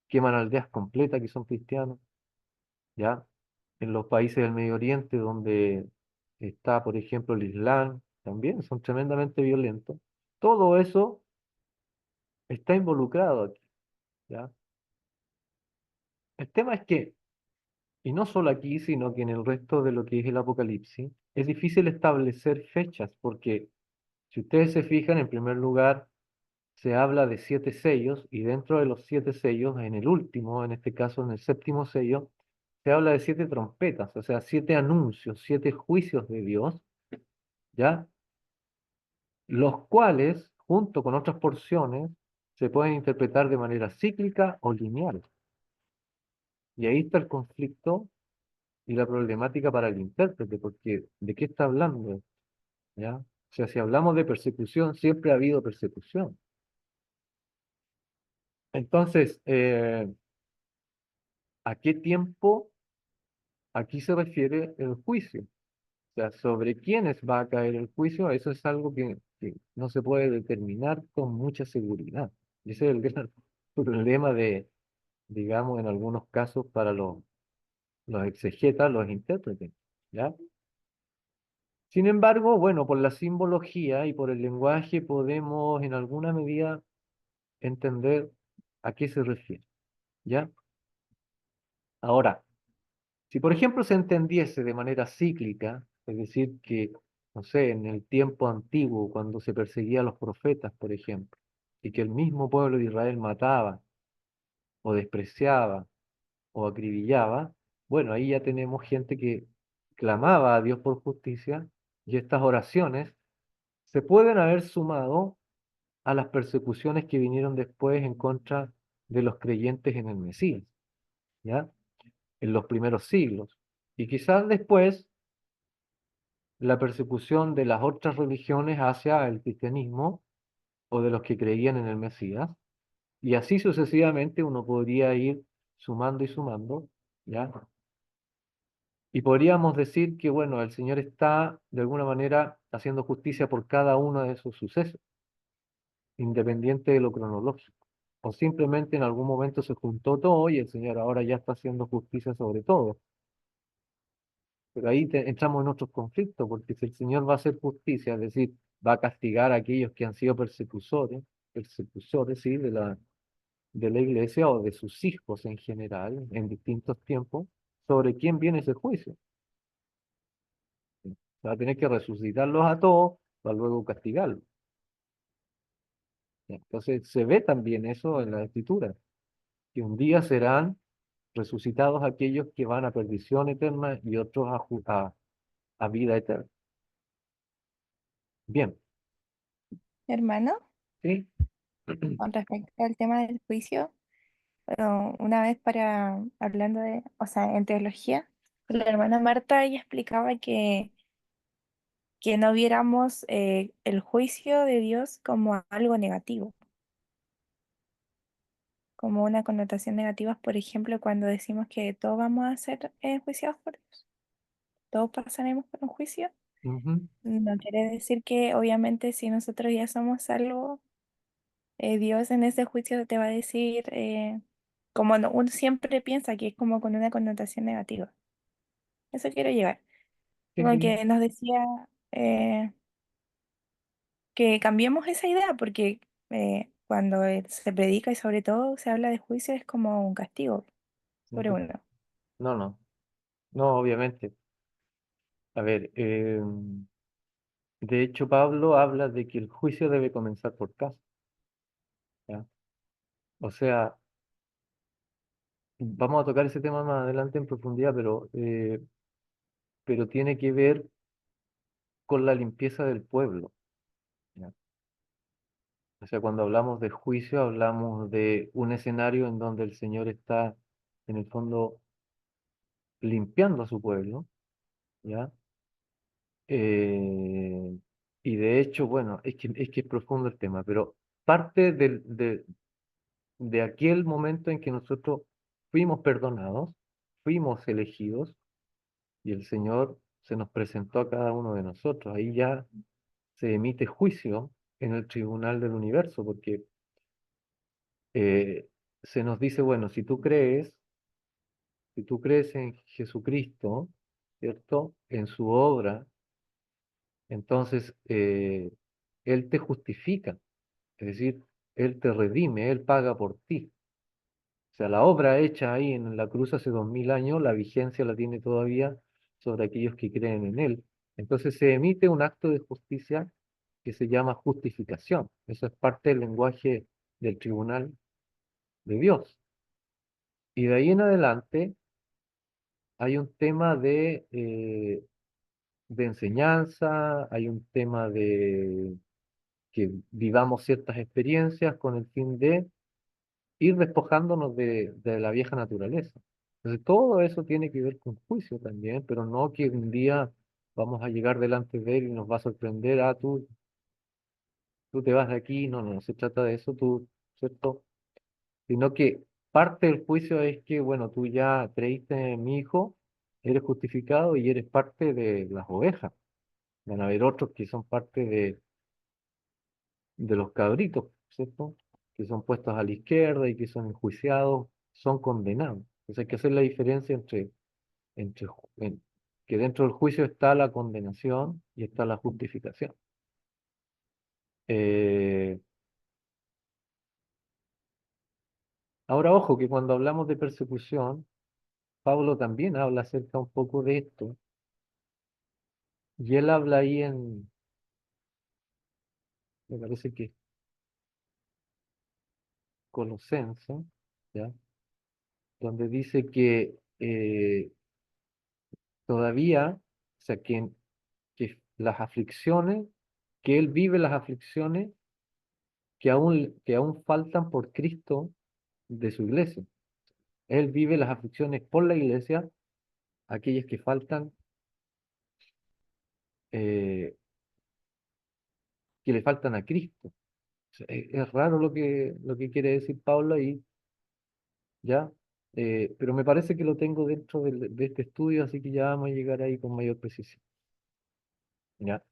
queman aldeas completas que son cristianos, ¿ya? En los países del Medio Oriente, donde está, por ejemplo, el Islam, también son tremendamente violentos. Todo eso está involucrado aquí, ¿ya? El tema es que, y no solo aquí, sino que en el resto de lo que es el Apocalipsis, es difícil establecer fechas, porque si ustedes se fijan, en primer lugar, se habla de 7 sellos, y dentro de los 7 sellos, en el último, en este caso en el séptimo sello, se habla de 7 trompetas, o sea, 7 anuncios, 7 juicios de Dios, ¿ya? Los cuales, junto con otras porciones, se pueden interpretar de manera cíclica o lineal. Y ahí está el conflicto y la problemática para el intérprete, porque ¿de qué está hablando? ¿Ya? O sea, si hablamos de persecución, siempre ha habido persecución. Entonces, ¿a qué tiempo aquí se refiere el juicio? O sea, sobre quiénes va a caer el juicio, eso es algo que no se puede determinar con mucha seguridad. Y ese es el gran problema de, digamos, en algunos casos para los exegetas, los intérpretes, ¿ya? Sin embargo, bueno, por la simbología y por el lenguaje podemos en alguna medida entender a qué se refiere, ¿ya? Ahora, si por ejemplo se entendiese de manera cíclica, es decir, que, no sé, en el tiempo antiguo, cuando se perseguía a los profetas, por ejemplo, y que el mismo pueblo de Israel mataba o despreciaba o acribillaba, bueno, ahí ya tenemos gente que clamaba a Dios por justicia, y estas oraciones se pueden haber sumado a las persecuciones que vinieron después en contra de los creyentes en el Mesías, ¿ya? En los primeros siglos. Y quizás después la persecución de las otras religiones hacia el cristianismo o de los que creían en el Mesías. Y así sucesivamente uno podría ir sumando y sumando, ¿ya? Y podríamos decir que, bueno, el Señor está de alguna manera haciendo justicia por cada uno de esos sucesos, independiente de lo cronológico. O simplemente en algún momento se juntó todo y el Señor ahora ya está haciendo justicia sobre todo. Pero ahí entramos en otros conflictos, porque si el Señor va a hacer justicia, es decir, va a castigar a aquellos que han sido persecutores, sí, de la iglesia o de sus hijos en general, en distintos tiempos, ¿sobre quién viene ese juicio? Va a tener que resucitarlos a todos para luego castigarlos. ¿Ya? Entonces se ve también eso en la Escritura, que un día serán resucitados aquellos que van a perdición eterna y otros a vida eterna. Bien, Hermano, ¿sí? con respecto al tema del juicio, pero una vez para hablando o sea, en teología, la hermana Marta ella explicaba que que no viéramos el juicio de Dios como algo negativo, como una connotación negativa, por ejemplo, cuando decimos que todos vamos a ser juiciados por Dios, todos pasaremos por un juicio. Ujú. No quiere decir que obviamente si nosotros ya somos salvos, Dios en ese juicio te va a decir, como uno siempre piensa que es como con una connotación negativa. Eso quiero llegar. Como Sí, que nos decía que cambiemos esa idea porque cuando se predica y sobre todo se habla de juicio es como un castigo sobre ujú. uno. No, no, no, obviamente. A ver, de hecho Pablo habla de que el juicio debe comenzar por casa, ¿ya? O sea, vamos a tocar ese tema más adelante en profundidad, pero tiene que ver con la limpieza del pueblo, ¿ya? O sea, cuando hablamos de juicio, hablamos de un escenario en donde el Señor está, en el fondo, limpiando a su pueblo, ¿ya? Eh, y de hecho, bueno, es que es profundo el tema, pero parte de aquel momento en que nosotros fuimos perdonados, fuimos elegidos, y el Señor se nos presentó a cada uno de nosotros. Ahí ya se emite juicio en el tribunal del universo, porque se nos dice, bueno, si tú crees en Jesucristo, ¿cierto? En su obra, entonces Él te justifica, es decir, Él te redime, Él paga por ti. O sea, la obra hecha ahí en la cruz hace 2000 años, la vigencia la tiene todavía sobre aquellos que creen en Él. Entonces se emite un acto de justicia que se llama justificación. Eso es parte del lenguaje del tribunal de Dios. Y de ahí en adelante hay un tema de enseñanza, hay un tema de que vivamos ciertas experiencias con el fin de ir despojándonos de la vieja naturaleza. Entonces, todo eso tiene que ver con juicio también, pero no que un día vamos a llegar delante de él y nos va a sorprender, tú te vas de aquí, no, no, no se trata de eso, tú, ¿cierto? Sino que parte del juicio es que, bueno, tú ya creíste en mi hijo, eres justificado y eres parte de las ovejas. Van a haber otros que son parte de los cabritos, ¿cierto? Que son puestos a la izquierda y que son enjuiciados, son condenados. Entonces hay que hacer la diferencia que dentro del juicio está la condenación y está la justificación. Eh, Ahora, ojo, que cuando hablamos de persecución, Pablo también habla acerca un poco de esto, y él habla ahí me parece que Colosenses, ¿ya? Donde dice que todavía, o sea, que las aflicciones, que él vive las aflicciones que aún faltan por Cristo de su iglesia. Él vive las aflicciones por la iglesia, aquellas que faltan, eh, que le faltan a Cristo. O sea, es raro lo que quiere decir Pablo ahí, ¿ya? Pero me parece que lo tengo dentro de este estudio, así que ya vamos a llegar ahí con mayor precisión, ¿ya?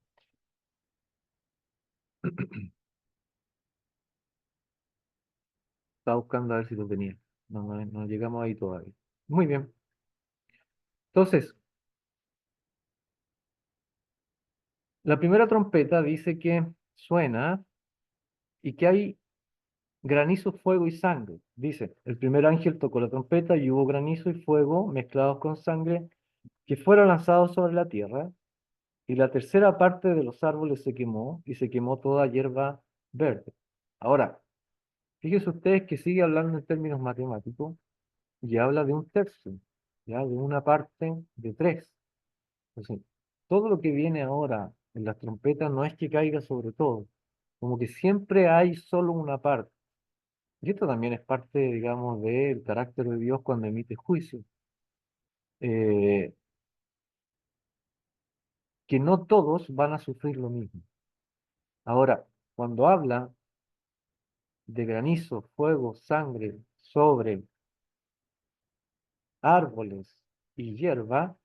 Estaba buscando a ver si lo tenía. No, no, no llegamos ahí todavía. Muy bien. Entonces, la primera trompeta dice que suena y que hay granizo, fuego y sangre. Dice, el primer ángel tocó la trompeta y hubo granizo y fuego mezclados con sangre que fueron lanzados sobre la tierra, y la tercera parte de los árboles se quemó y se quemó toda hierba verde. Ahora, fíjense ustedes que sigue hablando en términos matemáticos y habla de un tercio, ya de una parte de tres. Entonces, todo lo que viene ahora en las trompetas no es que caiga sobre todo, como que siempre hay solo una parte. Y esto también es parte, digamos, del carácter de Dios cuando emite juicio. Eh, que no todos van a sufrir lo mismo. Ahora, cuando habla de granizo, fuego, sangre sobre árboles y hierba,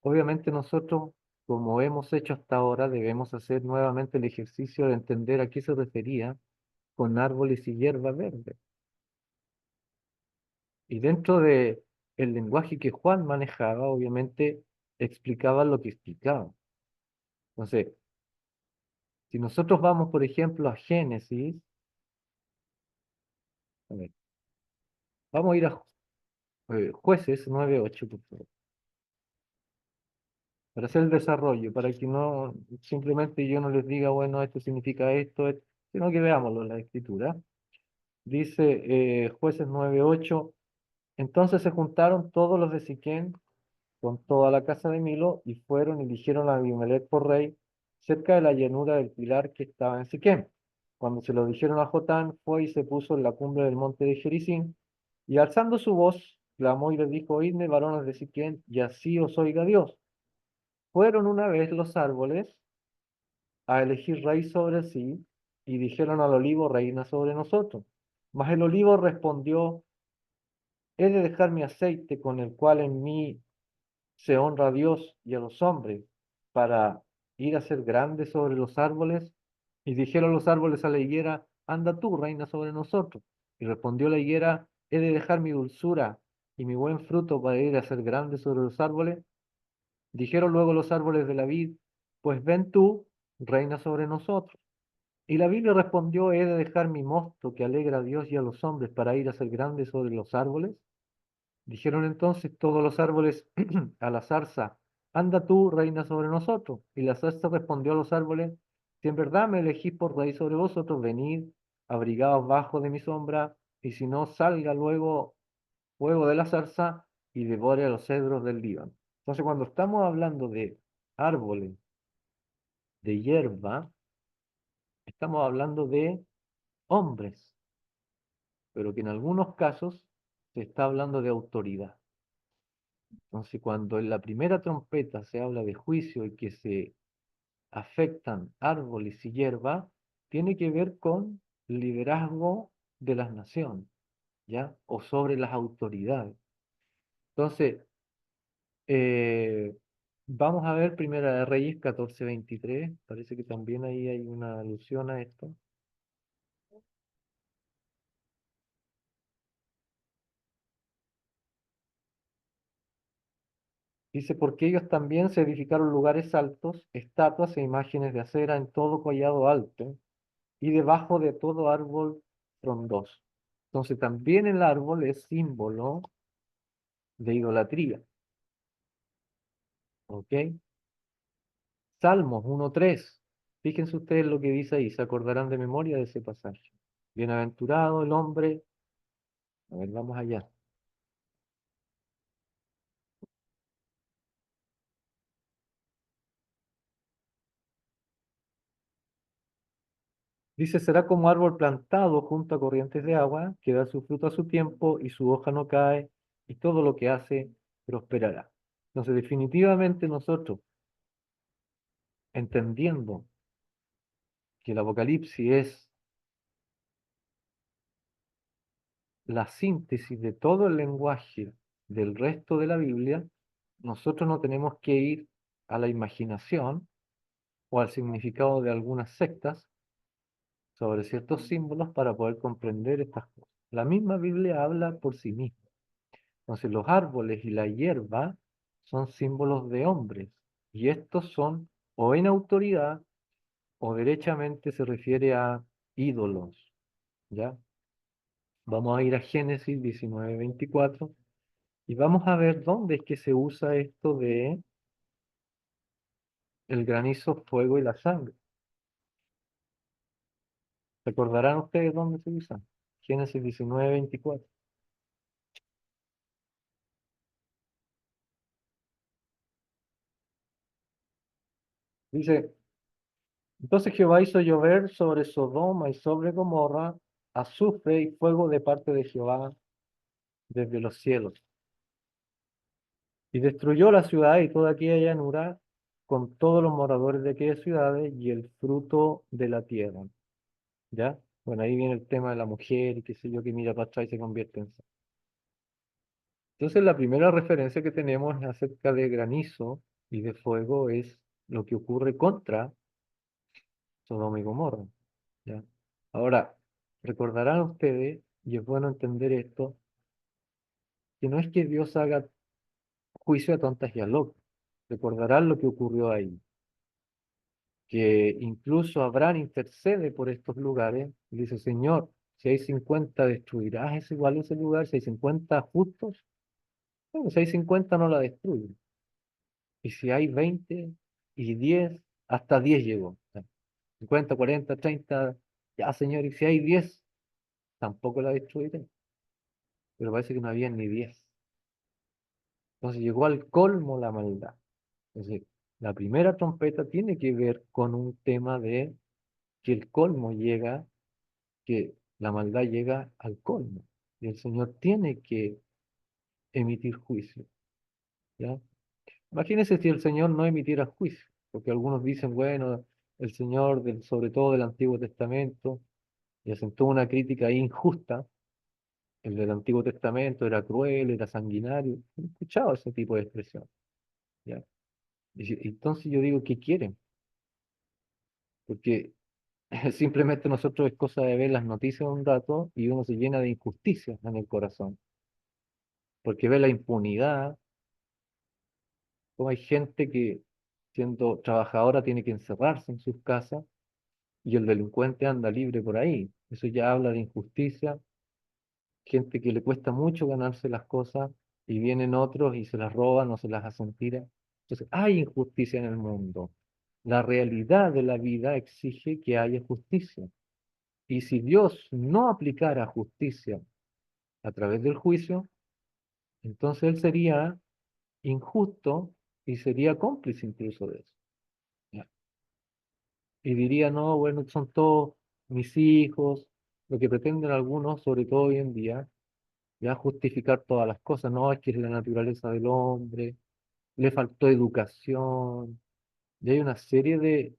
obviamente nosotros, como hemos hecho hasta ahora, debemos hacer nuevamente el ejercicio de entender a qué se refería con árboles y hierba verde. Y dentro de el lenguaje que Juan manejaba, obviamente explicaba lo que explicaba. Entonces, si nosotros vamos, por ejemplo, a Génesis, a ver, vamos a ir a Jueces 9:8, por favor, para hacer el desarrollo, para que no simplemente yo no les diga, bueno, esto significa esto, sino que veámoslo en la escritura. Dice Jueces 9:8, entonces se juntaron todos los de Siquem con toda la casa de Milo y fueron y eligieron a Abimelech por rey cerca de la llanura del pilar que estaba en Siquem. Cuando se lo dijeron a Jotán, fue y se puso en la cumbre del monte de Gerizim y alzando su voz, clamó y les dijo, oídme, varones de Siquem, y así os oiga Dios. Fueron una vez los árboles a elegir rey sobre sí y dijeron al olivo, reina sobre nosotros. Mas el olivo respondió, he de dejar mi aceite con el cual en mí se honra a Dios y a los hombres para ir a ser grande sobre los árboles. Y dijeron los árboles a la higuera, anda tú, reina sobre nosotros. Y respondió la higuera, he de dejar mi dulzura y mi buen fruto para ir a ser grande sobre los árboles. Dijeron luego los árboles de la vid, pues ven tú, reina sobre nosotros. Y la vid le respondió, he de dejar mi mosto que alegra a Dios y a los hombres para ir a ser grande sobre los árboles. Dijeron entonces todos los árboles a la zarza, anda tú, reina sobre nosotros. Y la zarza respondió a los árboles, si en verdad me elegís por rey sobre vosotros, venid, abrigaos bajo de mi sombra, y si no, salga luego fuego de la zarza y devore a los cedros del Líbano. Entonces, cuando estamos hablando de árboles, de hierba, estamos hablando de hombres, pero que en algunos casos se está hablando de autoridad. Entonces, cuando en la primera trompeta se habla de juicio y que se afectan árboles y hierba, tiene que ver con liderazgo de las naciones, ¿ya? O sobre las autoridades. Entonces, eh, vamos a ver Primera de Reyes 14:23. Parece que también ahí hay una alusión a esto. Dice, porque ellos también se edificaron lugares altos, estatuas e imágenes de acera en todo collado alto y debajo de todo árbol frondoso. Entonces también el árbol es símbolo de idolatría. ¿Ok? Salmos 1:3. Fíjense ustedes lo que dice ahí, se acordarán de memoria de ese pasaje. Bienaventurado el hombre. A ver, vamos allá. Dice, será como árbol plantado junto a corrientes de agua, que da su fruto a su tiempo y su hoja no cae, y todo lo que hace prosperará. Entonces, definitivamente nosotros, entendiendo que el Apocalipsis es la síntesis de todo el lenguaje del resto de la Biblia, nosotros no tenemos que ir a la imaginación o al significado de algunas sectas sobre ciertos símbolos para poder comprender estas cosas. La misma Biblia habla por sí misma. Entonces los árboles y la hierba son símbolos de hombres y estos son o en autoridad o derechamente se refiere a ídolos, ¿ya? Vamos a ir a Génesis 19:24 y vamos a ver dónde es que se usa esto de el granizo, fuego y la sangre. ¿Recordarán ustedes dónde se usa? Génesis 19:24. Dice, entonces Jehová hizo llover sobre Sodoma y sobre Gomorra azufre y fuego de parte de Jehová desde los cielos. Y destruyó la ciudad y toda aquella llanura con todos los moradores de aquellas ciudades y el fruto de la tierra. ¿Ya? Bueno, ahí viene el tema de la mujer y qué sé yo, que mira para atrás y se convierte en... Entonces, la primera referencia que tenemos acerca de granizo y de fuego es lo que ocurre contra Sodoma y Gomorra. ¿Ya? Ahora, recordarán ustedes, y es bueno entender esto, que no es que Dios haga juicio a tontas y a locos. Recordarán lo que ocurrió ahí, que incluso Abraham intercede por estos lugares y dice, Señor, si hay 50 destruirás ese igual ese lugar, si hay 50 justos, bueno, si hay 50 no la destruyen. Y si hay 20 y 10, hasta 10 llegó. 50, 40, 30, ya Señor, y si hay 10, tampoco la destruiré. Pero parece que no había ni 10. Entonces llegó al colmo la maldad. Entonces, la primera trompeta tiene que ver con un tema de que el colmo llega, que la maldad llega al colmo. Y el Señor tiene que emitir juicio. ¿Ya? Imagínense si el Señor no emitiera juicio, porque algunos dicen, bueno, el Señor, sobre todo del Antiguo Testamento, y hacen toda una crítica injusta. El del Antiguo Testamento era cruel, era sanguinario. He escuchado ese tipo de expresión. ¿Ya? Entonces yo digo, ¿qué quieren? Porque simplemente nosotros es cosa de ver las noticias un rato y uno se llena de injusticia en el corazón. Porque ve la impunidad, como hay gente que siendo trabajadora tiene que encerrarse en sus casas y el delincuente anda libre por ahí. Eso ya habla de injusticia, gente que le cuesta mucho ganarse las cosas y vienen otros y se las roban o se las hacen tiras. Entonces, hay injusticia en el mundo. La realidad de la vida exige que haya justicia. Y si Dios no aplicara justicia a través del juicio, entonces Él sería injusto y sería cómplice incluso de eso. ¿Ya? Y diría, no, bueno, son todos mis hijos, lo que pretenden algunos, sobre todo hoy en día, ya justificar todas las cosas, no, es que es la naturaleza del hombre, le faltó educación, y hay una serie de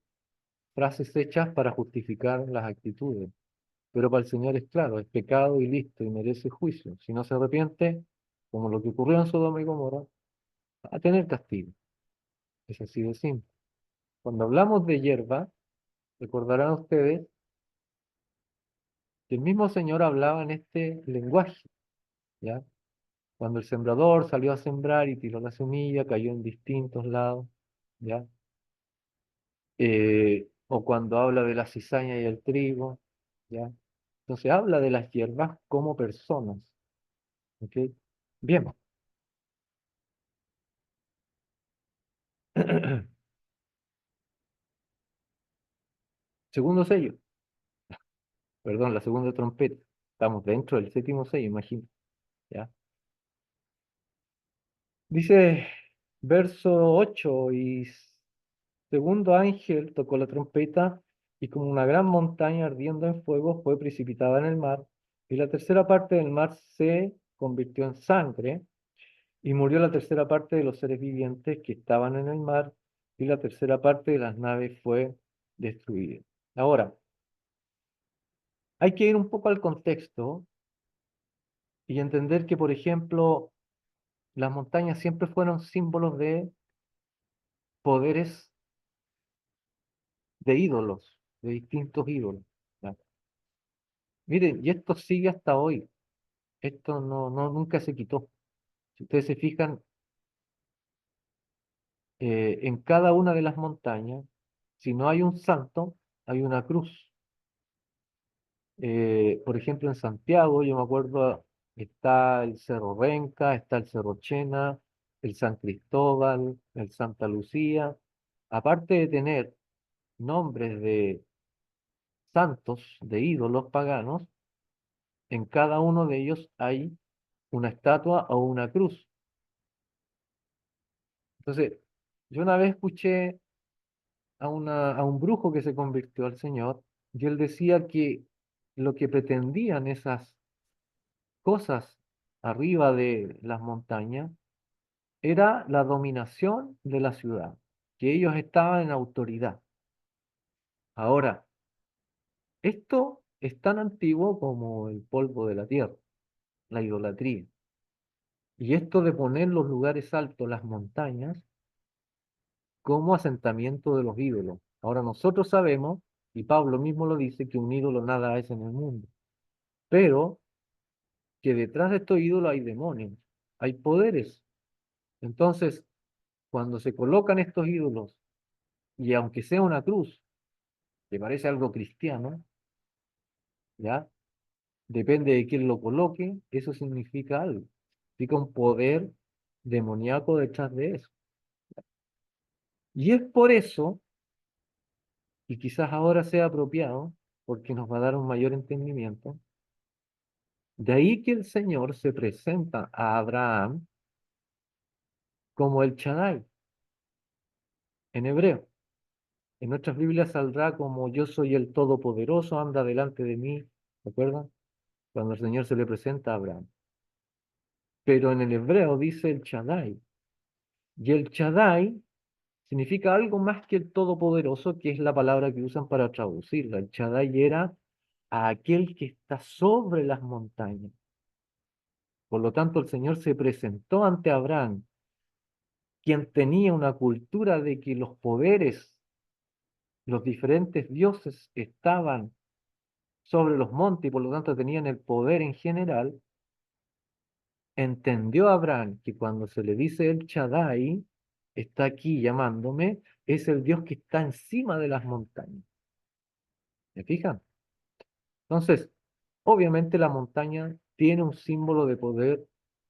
frases hechas para justificar las actitudes. Pero para el Señor es claro, es pecado y listo, y merece juicio. Si no se arrepiente, como lo que ocurrió en Sodoma y Gomorra, va a tener castigo. Es así de simple. Cuando hablamos de hierba, recordarán ustedes que el mismo Señor hablaba en este lenguaje, ¿ya? Cuando el sembrador salió a sembrar y tiró la semilla, cayó en distintos lados, ¿ya? O cuando habla de la cizaña y el trigo, ¿ya? Entonces habla de las hierbas como personas, ¿ok? Bien. Segundo sello, perdón, la segunda trompeta. Estamos dentro del séptimo sello, imagino, ¿ya? Dice verso 8 y segundo ángel tocó la trompeta y como una gran montaña ardiendo en fuego fue precipitada en el mar y la tercera parte del mar se convirtió en sangre y murió la tercera parte de los seres vivientes que estaban en el mar y la tercera parte de las naves fue destruida. Ahora, hay que ir un poco al contexto y entender que, por ejemplo, las montañas siempre fueron símbolos de poderes de ídolos, de distintos ídolos. ¿Ya? Miren, y esto sigue hasta hoy. Esto nunca se quitó. Si ustedes se fijan, en cada una de las montañas, si no hay un santo, hay una cruz. Por ejemplo, en Santiago, yo me acuerdo, está el Cerro Renca, está el Cerro Chena, el San Cristóbal, el Santa Lucía. Aparte de tener nombres de santos, de ídolos paganos, en cada uno de ellos hay una estatua o una cruz. Entonces, yo una vez escuché a un brujo que se convirtió al Señor y él decía que lo que pretendían esas cosas arriba de las montañas era la dominación de la ciudad. que ellos estaban en autoridad. Ahora, esto es tan antiguo como el polvo de la tierra, la idolatría. Y esto de poner los lugares altos, las montañas, como asentamiento de los ídolos. Ahora nosotros sabemos, y Pablo mismo lo dice, que un ídolo nada es en el mundo, pero que detrás de estos ídolos hay demonios, hay poderes. Entonces, cuando se colocan estos ídolos, y aunque sea una cruz, que parece algo cristiano, ¿ya? Depende de quién lo coloque, eso significa algo. Significa un poder demoníaco detrás de eso. Y es por eso, y quizás ahora sea apropiado, porque nos va a dar un mayor entendimiento, de ahí que el Señor se presenta a Abraham como el Shaddai, en hebreo. En nuestras Biblias saldrá como yo soy el Todopoderoso, anda delante de mí, ¿se acuerdan? Cuando el Señor se le presenta a Abraham. Pero en el hebreo dice el Shaddai. Y el Shaddai significa algo más que el Todopoderoso, que es la palabra que usan para traducirla. El Shaddai era a aquel que está sobre las montañas. Por lo tanto, el Señor se presentó ante Abraham, quien tenía una cultura de que los poderes, los diferentes dioses estaban sobre los montes y por lo tanto tenían el poder en general. Entendió Abraham que cuando se le dice el Shaddai, está aquí llamándome, es el Dios que está encima de las montañas. ¿Me fijan? Entonces, obviamente la montaña tiene un símbolo de poder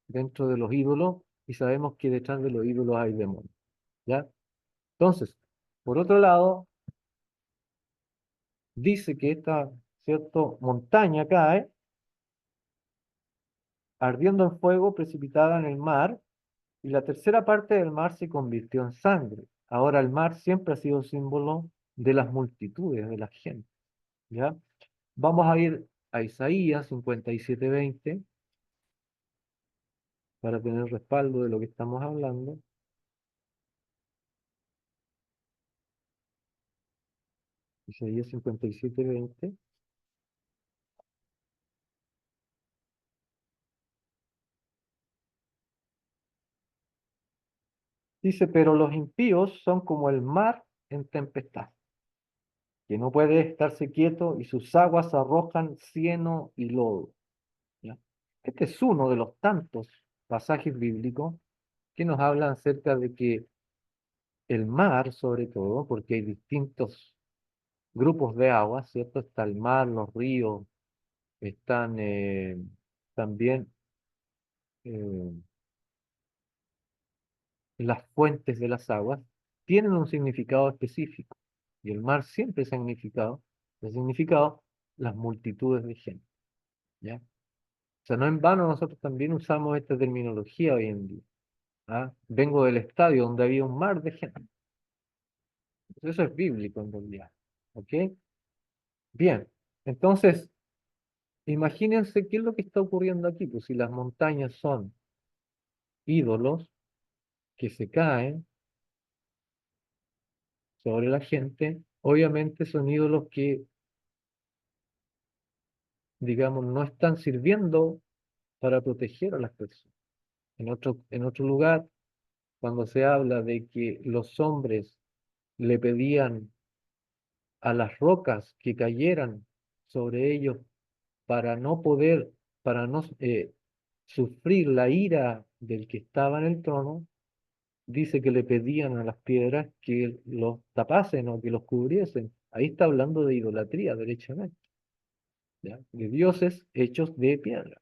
dentro de los ídolos y sabemos que detrás de los ídolos hay demonios. ¿Ya? Entonces, por otro lado, dice que esta, ¿cierto? Montaña cae ardiendo en fuego, precipitada en el mar, y la tercera parte del mar se convirtió en sangre. Ahora el mar siempre ha sido símbolo de las multitudes, de la gente. ¿Ya? Vamos a ir a Isaías 57:20 para tener respaldo de lo que estamos hablando. Isaías 57:20. Dice, pero los impíos son como el mar en tempestad, que no puede estarse quieto y sus aguas arrojan cieno y lodo. ¿Ya? Este es uno de los tantos pasajes bíblicos que nos hablan acerca de que el mar, sobre todo, porque hay distintos grupos de agua, ¿cierto? Está el mar, los ríos, están también eh, las fuentes de las aguas, tienen un significado específico. Y el mar siempre ha significado las multitudes de gente. ¿Ya? O sea, no en vano nosotros también usamos esta terminología hoy en día. ¿Ah? Vengo del estadio donde había un mar de gente. Eso es bíblico en realidad. ¿Ok? Bien. Entonces, imagínense qué es lo que está ocurriendo aquí. Pues si las montañas son ídolos que se caen sobre la gente, obviamente son ídolos que, digamos, no están sirviendo para proteger a las personas. En otro lugar, cuando se habla de que los hombres le pedían a las rocas que cayeran sobre ellos para no poder, para no sufrir la ira del que estaba en el trono, dice que le pedían a las piedras que los tapasen o que los cubriesen. Ahí está hablando de idolatría, derechamente, ¿ya? De dioses hechos de piedra.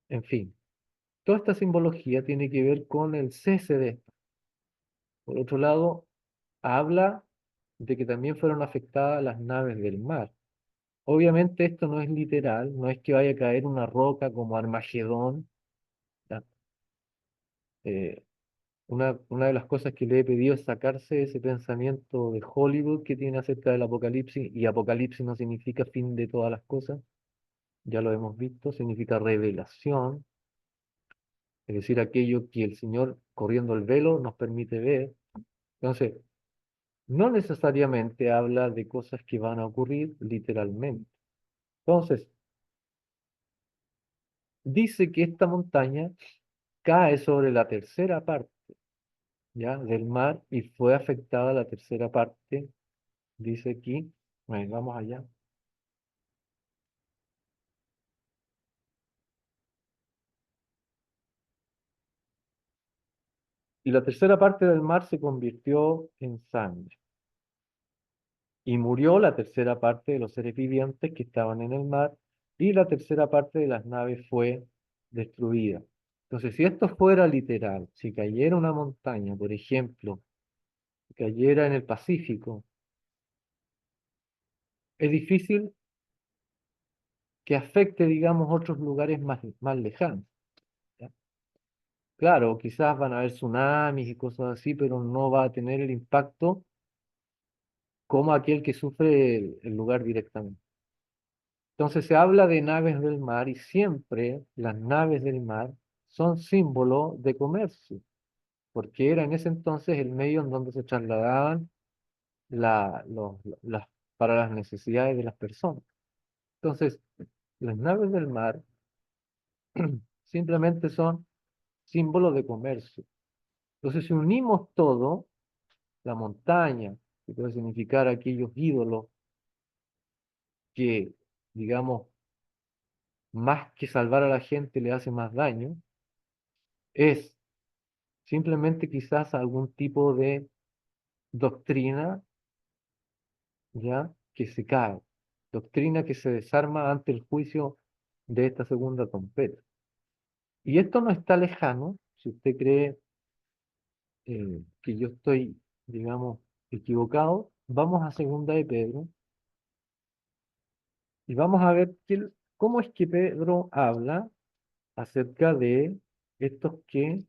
En fin, toda esta simbología tiene que ver con el cese de esto. Por otro lado, habla de que también fueron afectadas las naves del mar. Obviamente esto no es literal, no es que vaya a caer una roca como Armagedón, ¿ya? Eh, una de las cosas que le he pedido es sacarse ese pensamiento de Hollywood que tiene acerca del apocalipsis, y apocalipsis no significa fin de todas las cosas, ya lo hemos visto, significa revelación, es decir, aquello que el Señor, corriendo el velo, nos permite ver. Entonces, no necesariamente habla de cosas que van a ocurrir literalmente. Entonces, dice que esta montaña cae sobre la tercera parte, ¿ya? Del mar y fue afectada la tercera parte, dice aquí. Bueno, vamos allá. Y la tercera parte del mar se convirtió en sangre. Y murió la tercera parte de los seres vivientes que estaban en el mar, y la tercera parte de las naves fue destruida. Entonces, si esto fuera literal, si cayera una montaña, por ejemplo, si cayera en el Pacífico, es difícil que afecte, digamos, otros lugares más lejanos, ¿ya? Claro, quizás van a haber tsunamis y cosas así, pero no va a tener el impacto como aquel que sufre el lugar directamente. Entonces se habla de naves del mar y siempre las naves del mar son símbolo de comercio, porque era en ese entonces el medio en donde se trasladaban para las necesidades de las personas. Entonces, las naves del mar simplemente son símbolos de comercio. Entonces, si unimos todo, la montaña, que puede significar aquellos ídolos que, digamos, más que salvar a la gente le hace más daño, es simplemente quizás algún tipo de doctrina, ¿ya? Que se cae, doctrina que se desarma ante el juicio de esta segunda trompeta. Y esto no está lejano, si usted cree que yo estoy, digamos, equivocado, vamos a segunda de Pedro y vamos a ver cómo es que Pedro habla acerca de estos que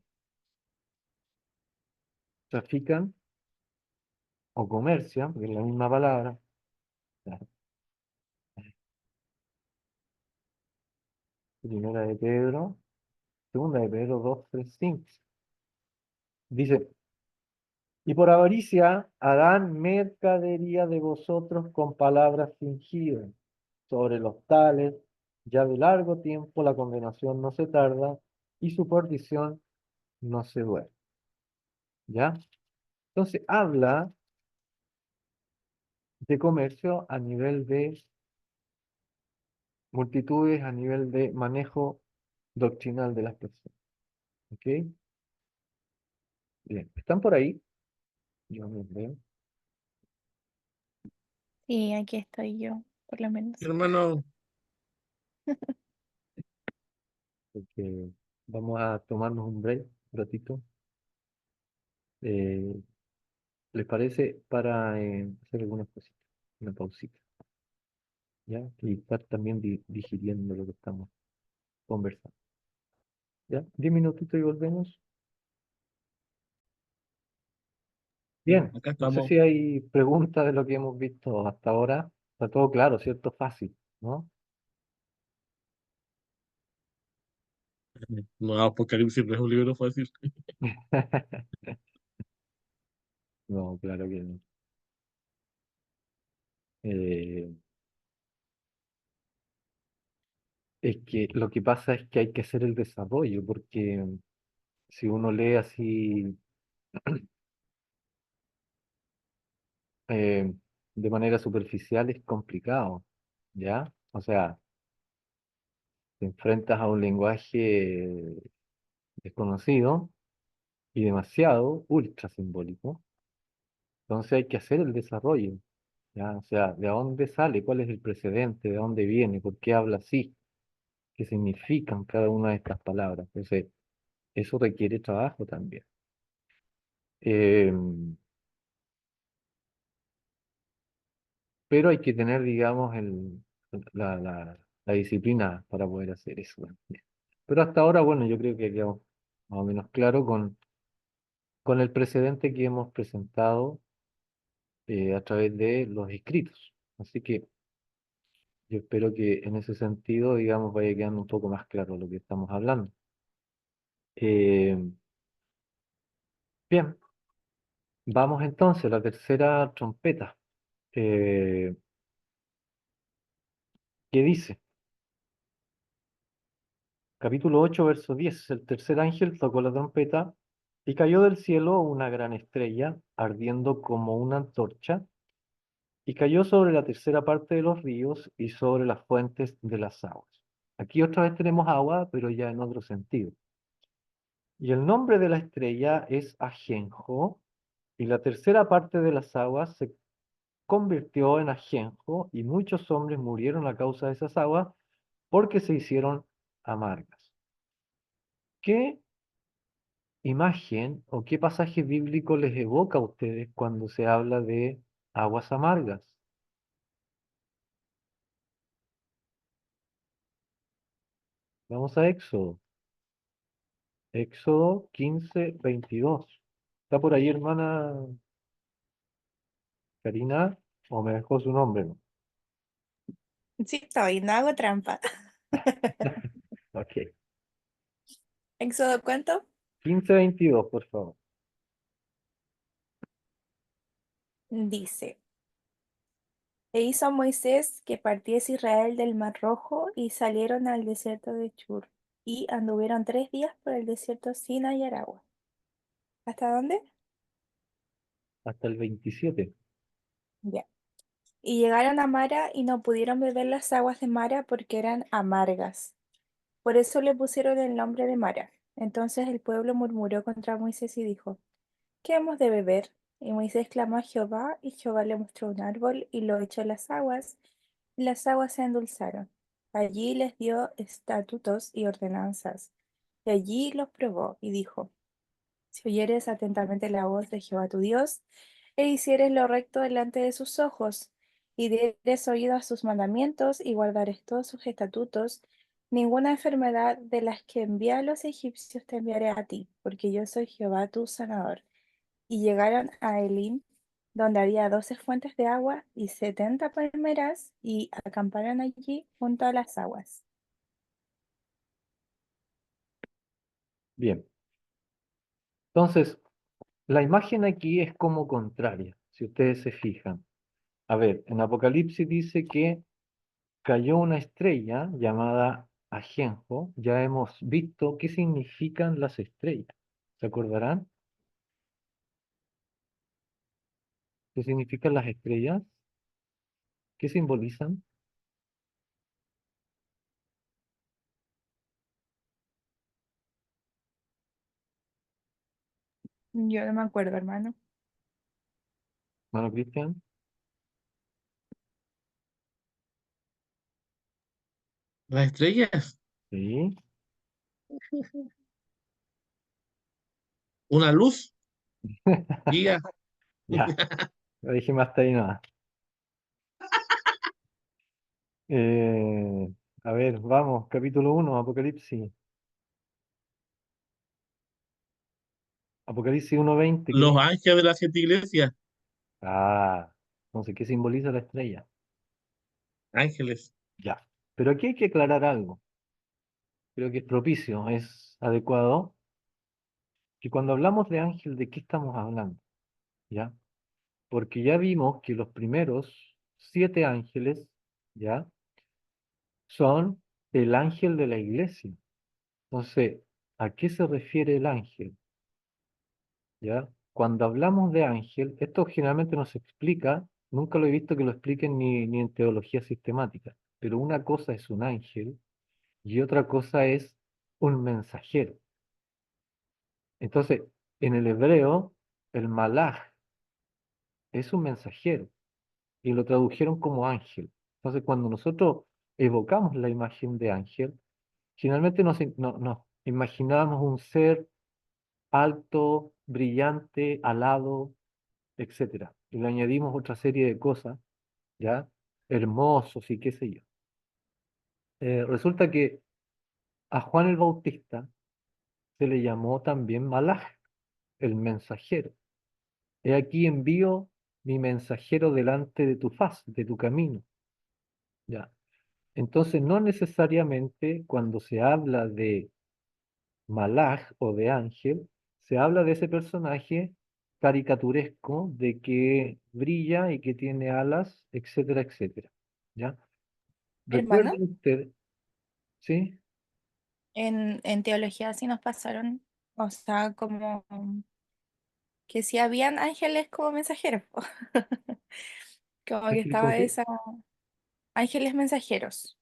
trafican o comercian, porque es la misma palabra. Primera de Pedro, segunda de Pedro 2:3-5. Dice, y por avaricia harán mercadería de vosotros con palabras fingidas. Sobre los tales, ya de largo tiempo la condenación no se tarda y su perdición no se duerme. ¿Ya? Entonces habla de comercio a nivel de multitudes, a nivel de manejo doctrinal de las personas. ¿Ok? Bien, ¿están por ahí? Yo me veo. Sí, aquí estoy yo, por lo menos. Hermano, Porque vamos a tomarnos un break, un ratito. Eh, ¿Les parece? Para hacer algunas cositas, una pausita, ¿ya? Y estar también digiriendo lo que estamos conversando. ¿Ya? 10 minutitos y volvemos. Bien, acá no sé estamos. si hay preguntas de lo que hemos visto hasta ahora. Está todo claro, ¿cierto? Fácil, ¿no? No, Apocalipsis no es un libro fácil. No, claro que no. Eh, es que lo que pasa es que hay que hacer el desarrollo, porque si uno lee así eh, de manera superficial es complicado, ¿ya? O sea, te enfrentas a un lenguaje desconocido y demasiado ultra simbólico, entonces hay que hacer el desarrollo, ¿ya? O sea, ¿de dónde sale? ¿Cuál es el precedente? ¿De dónde viene? ¿Por qué habla así? ¿Qué significan cada una de estas palabras? Entonces, eso requiere trabajo también. Eh, pero hay que tener, digamos, la disciplina para poder hacer eso también. Pero hasta ahora, bueno, yo creo que quedó más o menos claro con el precedente que hemos presentado a través de los escritos. Así que yo espero que en ese sentido, digamos, vaya quedando un poco más claro lo que estamos hablando. Eh, bien, Vamos entonces a la tercera trompeta. ¿Qué dice? Capítulo 8, verso 10. El tercer ángel tocó la trompeta y cayó del cielo una gran estrella, ardiendo como una antorcha, y cayó sobre la tercera parte de los ríos y sobre las fuentes de las aguas. Aquí otra vez tenemos agua, pero ya en otro sentido. Y el nombre de la estrella es Ajenjo, y la tercera parte de las aguas se convirtió en Ajenjo, y muchos hombres murieron a causa de esas aguas, porque se hicieron amargas. ¿Qué imagen o qué pasaje bíblico les evoca a ustedes cuando se habla de aguas amargas? Vamos a Éxodo. Éxodo 15:22. ¿Está por ahí, hermana Karina? ¿O me dejó su nombre? ¿No? Sí, estoy, no hago trampa. Ok. ¿Éxodo cuánto? 15:22, por favor. Dice, e hizo Moisés que partiese Israel del Mar Rojo y salieron al desierto de Chur y anduvieron 3 días por el desierto sin hallar agua. ¿Hasta dónde? Hasta el 27. Ya. Y llegaron a Mara y no pudieron beber las aguas de Mara porque eran amargas. Por eso le pusieron el nombre de Mara. Entonces el pueblo murmuró contra Moisés y dijo, ¿qué hemos de beber? Y Moisés clamó a Jehová, y Jehová le mostró un árbol y lo echó en las aguas, y las aguas se endulzaron. Allí les dio estatutos y ordenanzas, y allí los probó, y dijo, si oyeres atentamente la voz de Jehová tu Dios, e hicieres lo recto delante de sus ojos, y dieres oído a sus mandamientos, y guardares todos sus estatutos, ninguna enfermedad de las que envié a los egipcios te enviaré a ti, porque yo soy Jehová tu sanador. Y llegaron a Elim, donde había 12 fuentes de agua y 70 palmeras, y acamparon allí junto a las aguas. Bien. Entonces, la imagen aquí es como contraria, si ustedes se fijan. A ver, en Apocalipsis dice que cayó una estrella llamada Ajenjo. Ya hemos visto qué significan las estrellas. ¿Se acordarán? ¿Qué significan las estrellas? ¿Qué simbolizan? Yo no me acuerdo, hermano. Bueno, Cristian, Las estrellas, sí, una luz, guía. ya, lo dije más hasta ahí nada. Eh, a ver, vamos, capítulo 1, Apocalipsis. Apocalipsis 1:20, ¿qué Los dice? ángeles de las 7 iglesias, Ah, entonces, ¿qué simboliza la estrella? ángeles. Ya, pero aquí hay que aclarar algo. Creo que es propicio, es adecuado, que cuando hablamos de ángel, ¿de qué estamos hablando? ¿Ya? Porque ya vimos que los primeros 7 ángeles, ¿ya? Son el ángel de la iglesia. Entonces, ¿a qué se refiere el ángel? ¿Ya? Cuando hablamos de ángel, esto generalmente no se explica, nunca lo he visto que lo expliquen ni en teología sistemática, pero una cosa es un ángel y otra cosa es un mensajero. Entonces, en el hebreo, el malaj es un mensajero y lo tradujeron como ángel. Entonces, cuando nosotros evocamos la imagen de ángel, generalmente nos imaginamos un ser alto, brillante, alado, etcétera. Y le añadimos otra serie de cosas, ¿ya? Hermosos y qué sé yo. Resulta que a Juan el Bautista se le llamó también Malaj, el mensajero. He aquí envío mi mensajero delante de tu faz, de tu camino, ¿ya? Entonces, no necesariamente cuando se habla de Malaj o de ángel, se habla de ese personaje caricaturesco de que brilla y que tiene alas, etcétera, etcétera. ¿Ya? Hermano, Recuerden ustedes, ¿sí? en teología sí nos pasaron, o sea, como que sí habían ángeles como mensajeros, po. Como que ¿Ángeles como estaba qué? esa ángeles mensajeros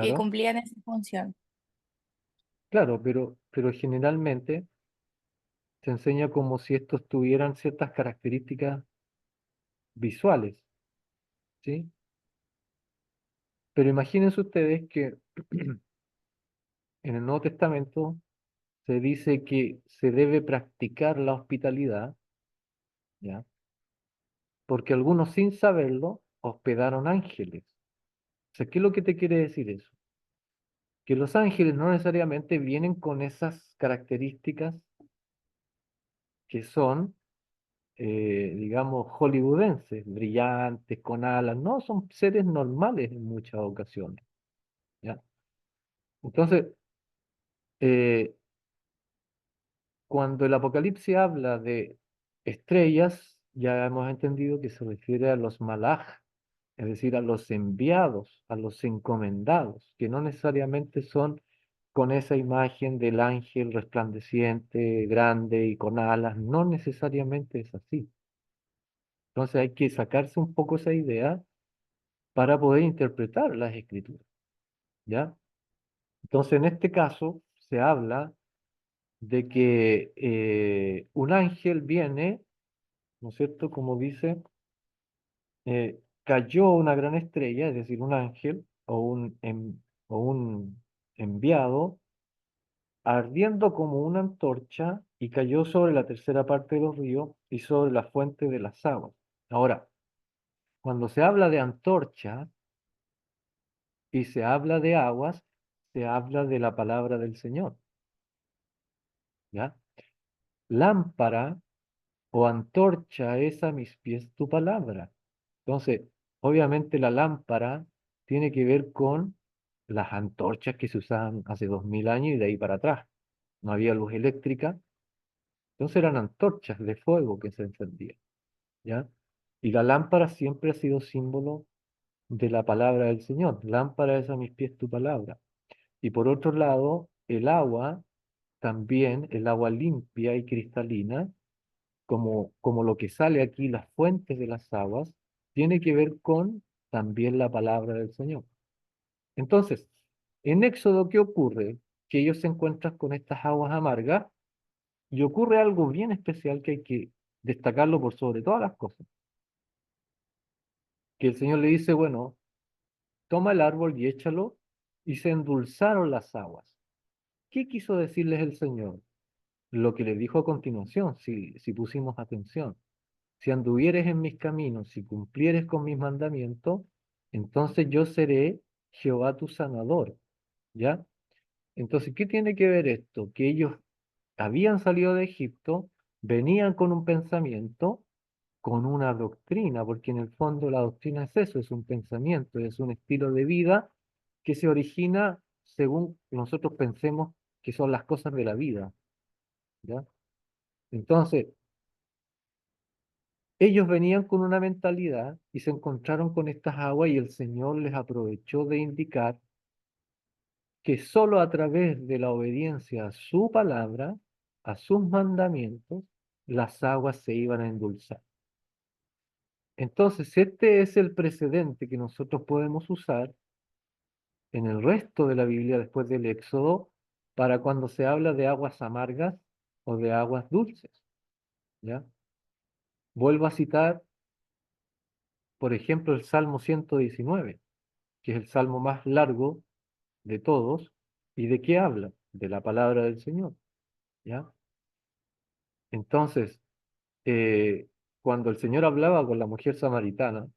que Claro, cumplían esa función. claro, pero generalmente se enseña como si estos tuvieran ciertas características visuales, ¿sí? Pero imagínense ustedes que en el Nuevo Testamento se dice que se debe practicar la hospitalidad, ¿ya? Porque algunos sin saberlo hospedaron ángeles. O sea, ¿qué es lo que te quiere decir eso? Que los ángeles no necesariamente vienen con esas características que son, digamos, hollywoodenses, brillantes, con alas. No, son seres normales en muchas ocasiones, ¿ya? Entonces, eh, cuando el Apocalipsis habla de estrellas, ya hemos entendido que se refiere a los malaj, es decir, a los enviados, a los encomendados, que no necesariamente son con esa imagen del ángel resplandeciente, grande y con alas, no necesariamente es así. Entonces hay que sacarse un poco esa idea para poder interpretar las escrituras, ¿ya? Entonces en este caso se habla de que un ángel viene, ¿no es cierto? Como dice, cayó una gran estrella, es decir, un ángel o un enviado, ardiendo como una antorcha y cayó sobre la tercera parte de los ríos y sobre la fuente de las aguas. Ahora, cuando se habla de antorcha y se habla de aguas, se habla de la palabra del Señor, ¿ya? Lámpara o antorcha es a mis pies tu palabra. Entonces, obviamente la lámpara tiene que ver con las antorchas que se usaban hace 2000 años y de ahí para atrás. No había luz eléctrica, entonces eran antorchas de fuego que se encendían, ¿ya? Y la lámpara siempre ha sido símbolo de la palabra del Señor. Lámpara es a mis pies tu palabra. Y por otro lado, el agua, también el agua limpia y cristalina, como lo que sale aquí, las fuentes de las aguas, tiene que ver con también la palabra del Señor. Entonces, en Éxodo, ¿qué ocurre? Que ellos se encuentran con estas aguas amargas y ocurre algo bien especial que hay que destacarlo por sobre todas las cosas. Que el Señor le dice, bueno, toma el árbol y échalo, y se endulzaron las aguas. ¿Qué quiso decirles el Señor? Lo que le dijo a continuación, si pusimos atención. Si anduvieres en mis caminos, si cumplieres con mis mandamientos, entonces yo seré Jehová tu sanador. ¿Ya? Entonces, ¿qué tiene que ver esto? Que ellos habían salido de Egipto, venían con un pensamiento, con una doctrina, porque en el fondo la doctrina es eso, es un pensamiento, es un estilo de vida que se origina según nosotros pensemos que son las cosas de la vida. ¿Ya? Entonces, ellos venían con una mentalidad y se encontraron con estas aguas y el Señor les aprovechó de indicar que solo a través de la obediencia a su palabra, a sus mandamientos, las aguas se iban a endulzar. Entonces, este es el precedente que nosotros podemos usar en el resto de la Biblia después del Éxodo para cuando se habla de aguas amargas o de aguas dulces. ¿Ya? Vuelvo a citar, por ejemplo, el Salmo 119, que es el salmo más largo de todos. ¿Y de qué habla? De la palabra del Señor. ¿Ya? Entonces, eh, cuando el Señor hablaba con la mujer samaritana,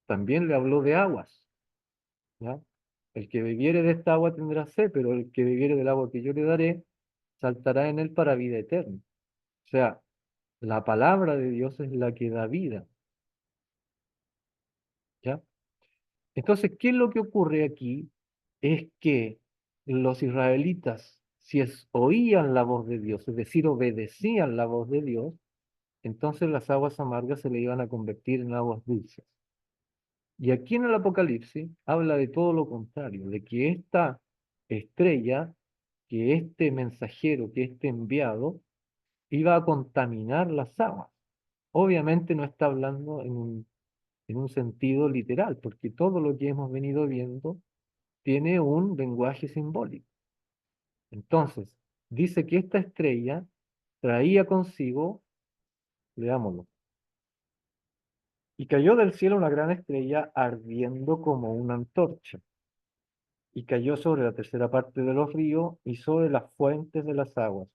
también le habló de aguas, ¿ya? El que bebiere de esta agua tendrá sed, pero el que bebiere del agua que yo le daré, saltará en él para vida eterna. O sea, la palabra de Dios es la que da vida, ¿ya? Entonces, ¿qué es lo que ocurre aquí? Es que los israelitas oían la voz de Dios, es decir, obedecían la voz de Dios, entonces las aguas amargas se le iban a convertir en aguas dulces. Y aquí en el Apocalipsis habla de todo lo contrario, de que esta estrella, que este mensajero, que este enviado, iba a contaminar las aguas. Obviamente no está hablando en un sentido literal, porque todo lo que hemos venido viendo tiene un lenguaje simbólico. Entonces, dice que esta estrella traía consigo, leámoslo, y cayó del cielo una gran estrella ardiendo como una antorcha, y cayó sobre la tercera parte de los ríos y sobre las fuentes de las aguas.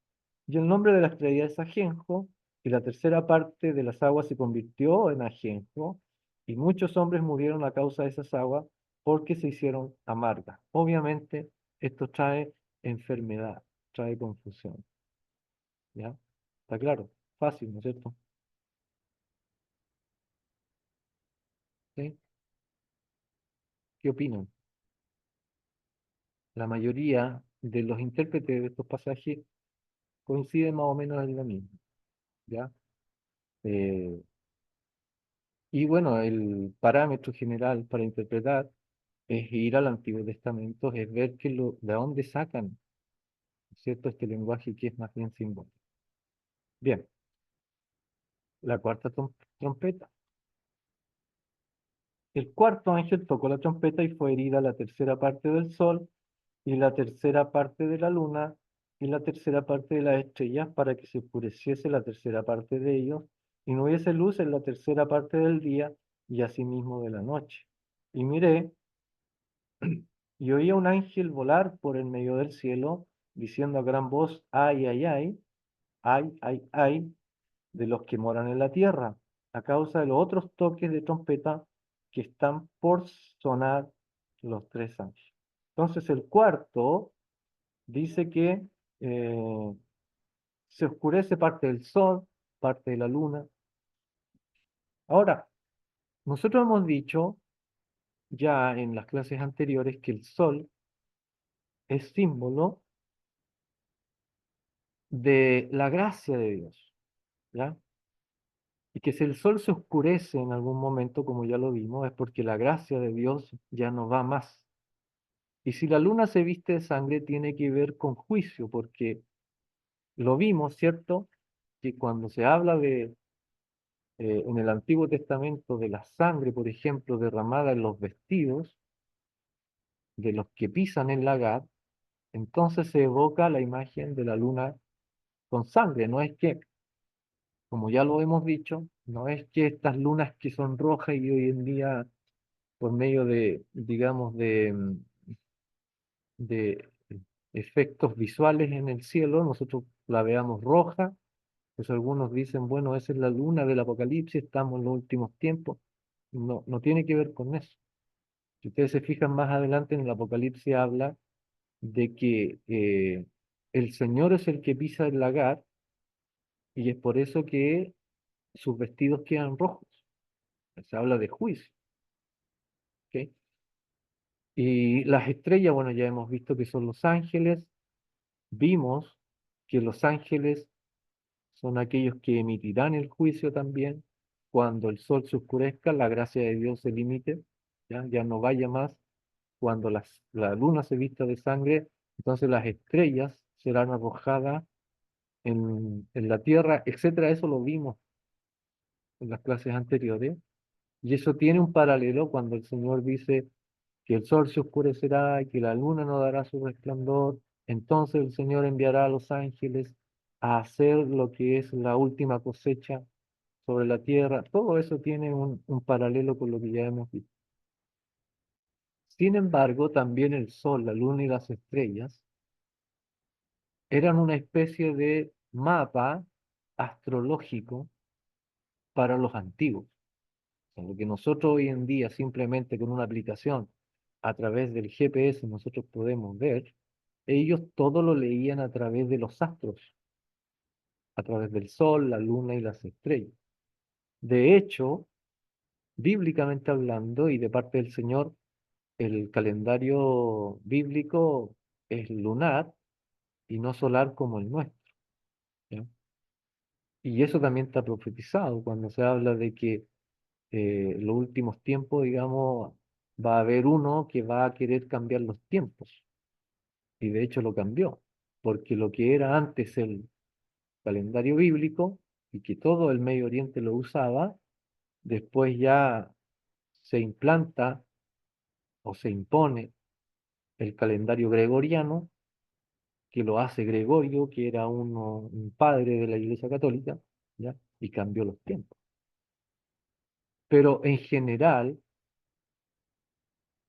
Y el nombre de la estrella es Ajenjo, y la tercera parte de las aguas se convirtió en Ajenjo, y muchos hombres murieron a causa de esas aguas porque se hicieron amargas. Obviamente, esto trae enfermedad, trae confusión. ¿Ya? ¿Está claro? Fácil, ¿no es cierto? ¿Sí? ¿Qué opinan? La mayoría de los intérpretes de estos pasajes coinciden más o menos en lo mismo. ¿Ya? Eh, y bueno, el parámetro general para interpretar es ir al Antiguo Testamento, es ver de dónde sacan, ¿no es cierto?, este lenguaje que es más bien simbólico. Bien, la cuarta trompeta. El cuarto ángel tocó la trompeta y fue herida la tercera parte del sol y la tercera parte de la luna y la tercera parte de las estrellas para que se oscureciese la tercera parte de ellos y no hubiese luz en la tercera parte del día y asimismo de la noche. Y miré y oía un ángel volar por el medio del cielo diciendo a gran voz, ay, ay, ay, ay, ay, ay, de los que moran en la tierra, a causa de los otros toques de trompeta que están por sonar los tres ángeles. Entonces el cuarto dice que eh, se oscurece parte del sol, parte de la luna. Ahora, nosotros hemos dicho ya en las clases anteriores que el sol es símbolo de la gracia de Dios, ¿ya? Y que si el sol se oscurece en algún momento, como ya lo vimos, es porque la gracia de Dios ya no va más. Y si la luna se viste de sangre, tiene que ver con juicio, porque lo vimos, ¿cierto? Que cuando se habla en el Antiguo Testamento de la sangre, por ejemplo, derramada en los vestidos de los que pisan el lagar, entonces se evoca la imagen de la luna con sangre. No es que, como ya lo hemos dicho, no es que estas lunas que son rojas y hoy en día, por medio de, digamos, de efectos visuales en el cielo, nosotros la veamos roja. Pues algunos dicen, bueno, esa es la luna del Apocalipsis, estamos en los últimos tiempos. No, no tiene que ver con eso. Si ustedes se fijan más adelante en el Apocalipsis habla de que el Señor es el que pisa el lagar y es por eso que sus vestidos quedan rojos. Se habla de juicio. ¿Ok? Y las estrellas, bueno, ya hemos visto que son los ángeles. Vimos que los ángeles son aquellos que emitirán el juicio también. Cuando el sol se oscurezca, la gracia de Dios se limite, ya no vaya más. Cuando la luna se vista de sangre, entonces las estrellas serán arrojadas en la tierra, etcétera. Eso lo vimos en las clases anteriores. Y eso tiene un paralelo cuando el Señor dice que el sol se oscurecerá y que la luna no dará su resplandor. Entonces el Señor enviará a los ángeles a hacer lo que es la última cosecha sobre la tierra. Todo eso tiene un paralelo con lo que ya hemos visto. Sin embargo, también el sol, la luna y las estrellas eran una especie de mapa astrológico para los antiguos. O sea, lo que nosotros hoy en día simplemente con una aplicación a través del GPS nosotros podemos ver, ellos todo lo leían a través de los astros, a través del sol, la luna y las estrellas. De hecho, bíblicamente hablando y de parte del Señor, el calendario bíblico es lunar y no solar como el nuestro. ¿Ya? Y eso también está profetizado cuando se habla de que en los últimos tiempos, digamos, va a haber uno que va a querer cambiar los tiempos. Y de hecho lo cambió, porque lo que era antes el calendario bíblico y que todo el Medio Oriente lo usaba, después ya se implanta o se impone el calendario gregoriano, que lo hace Gregorio, que era un padre de la Iglesia Católica, ¿ya? Y cambió los tiempos. Pero en general,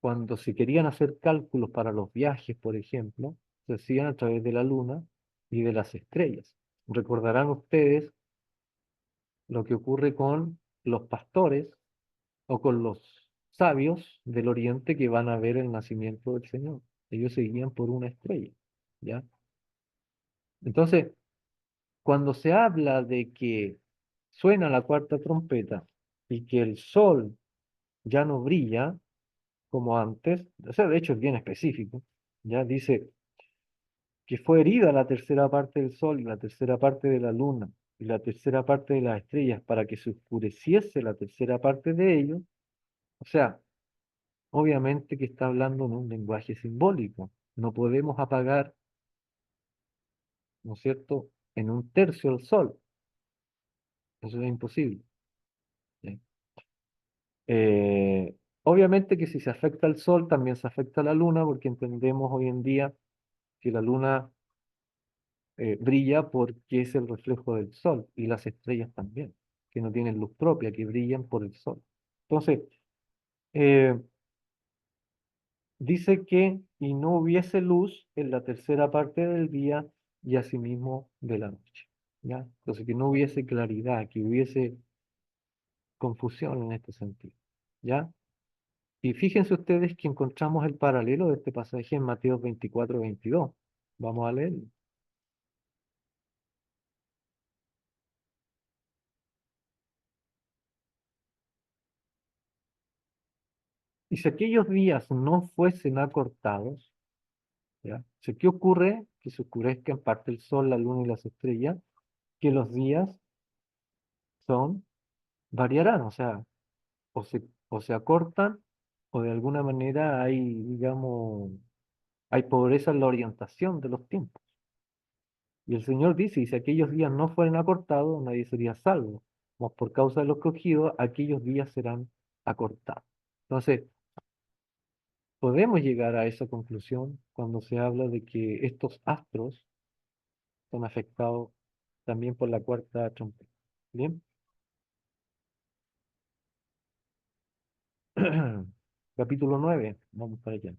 cuando se querían hacer cálculos para los viajes, por ejemplo, se hacían a través de la luna y de las estrellas. Recordarán ustedes lo que ocurre con los pastores o con los sabios del oriente que van a ver el nacimiento del Señor. Ellos se guían por una estrella, ¿ya? Entonces, cuando se habla de que suena la cuarta trompeta y que el sol ya no brilla como antes, o sea, de hecho es bien específico, ya dice que fue herida la tercera parte del sol y la tercera parte de la luna y la tercera parte de las estrellas para que se oscureciese la tercera parte de ellos. O sea, obviamente que está hablando en un lenguaje simbólico. No podemos apagar, ¿no es cierto?, en un tercio el sol. Eso es imposible. ¿Sí? Obviamente que si se afecta el sol, también se afecta la luna, porque entendemos hoy en día que la luna brilla porque es el reflejo del sol y las estrellas también, que no tienen luz propia, que brillan por el sol. Entonces, eh, dice que y no hubiese luz en la tercera parte del día y asimismo de la noche. ¿Ya? Entonces, que no hubiese claridad, que hubiese confusión en este sentido. ¿Ya? Y fíjense ustedes que encontramos el paralelo de este pasaje en Mateo 24-22. Vamos a leerlo. Y si aquellos días no fuesen acortados, ¿ya? O ¿qué ocurre? Que se oscurezca en parte el sol, la luna y las estrellas, que los días son, variarán, o sea, o se acortan, o de alguna manera hay, digamos, hay pobreza en la orientación de los tiempos. Y el Señor dice, y si aquellos días no fueren acortados, nadie sería salvo. Mas por causa de los escogidos, aquellos días serán acortados. Entonces, podemos llegar a esa conclusión cuando se habla de que estos astros son afectados también por la cuarta trompeta. Bien. Capítulo 9, vamos para allá.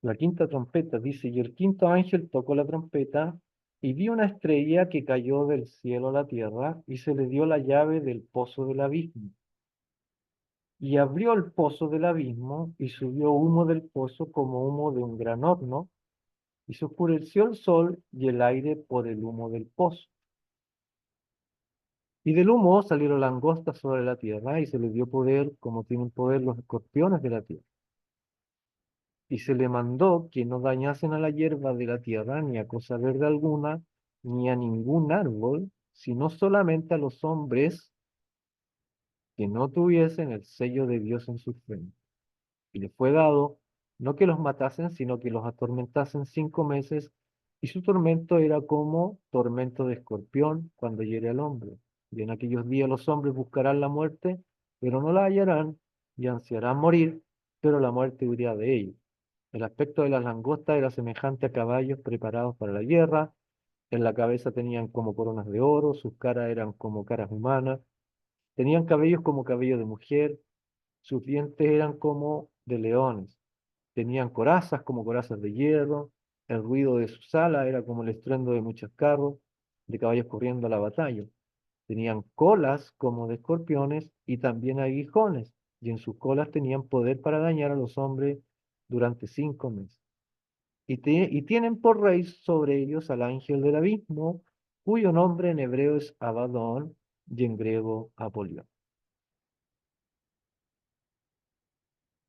La quinta trompeta dice, y el quinto ángel tocó la trompeta y vi una estrella que cayó del cielo a la tierra y se le dio la llave del pozo del abismo. Y abrió el pozo del abismo y subió humo del pozo como humo de un gran horno y se oscureció el sol y el aire por el humo del pozo. Y del humo salieron langostas sobre la tierra y se le dio poder como tienen poder los escorpiones de la tierra. Y se le mandó que no dañasen a la hierba de la tierra, ni a cosa verde alguna, ni a ningún árbol, sino solamente a los hombres que no tuviesen el sello de Dios en su frente. Y le fue dado no que los matasen, sino que los atormentasen 5 meses, y su tormento era como tormento de escorpión cuando hiere al hombre. Y en aquellos días los hombres buscarán la muerte, pero no la hallarán, y ansiarán morir, pero la muerte huirá de ellos. El aspecto de las langostas era semejante a caballos preparados para la guerra. En la cabeza tenían como coronas de oro, sus caras eran como caras humanas, tenían cabellos como cabello de mujer, sus dientes eran como de leones, tenían corazas como corazas de hierro, el ruido de sus alas era como el estruendo de muchos carros, de caballos corriendo a la batalla. Tenían colas como de escorpiones y también aguijones, y en sus colas tenían poder para dañar a los hombres durante 5 meses. Y tienen por rey sobre ellos al ángel del abismo, cuyo nombre en hebreo es Abadón y en griego Apolión.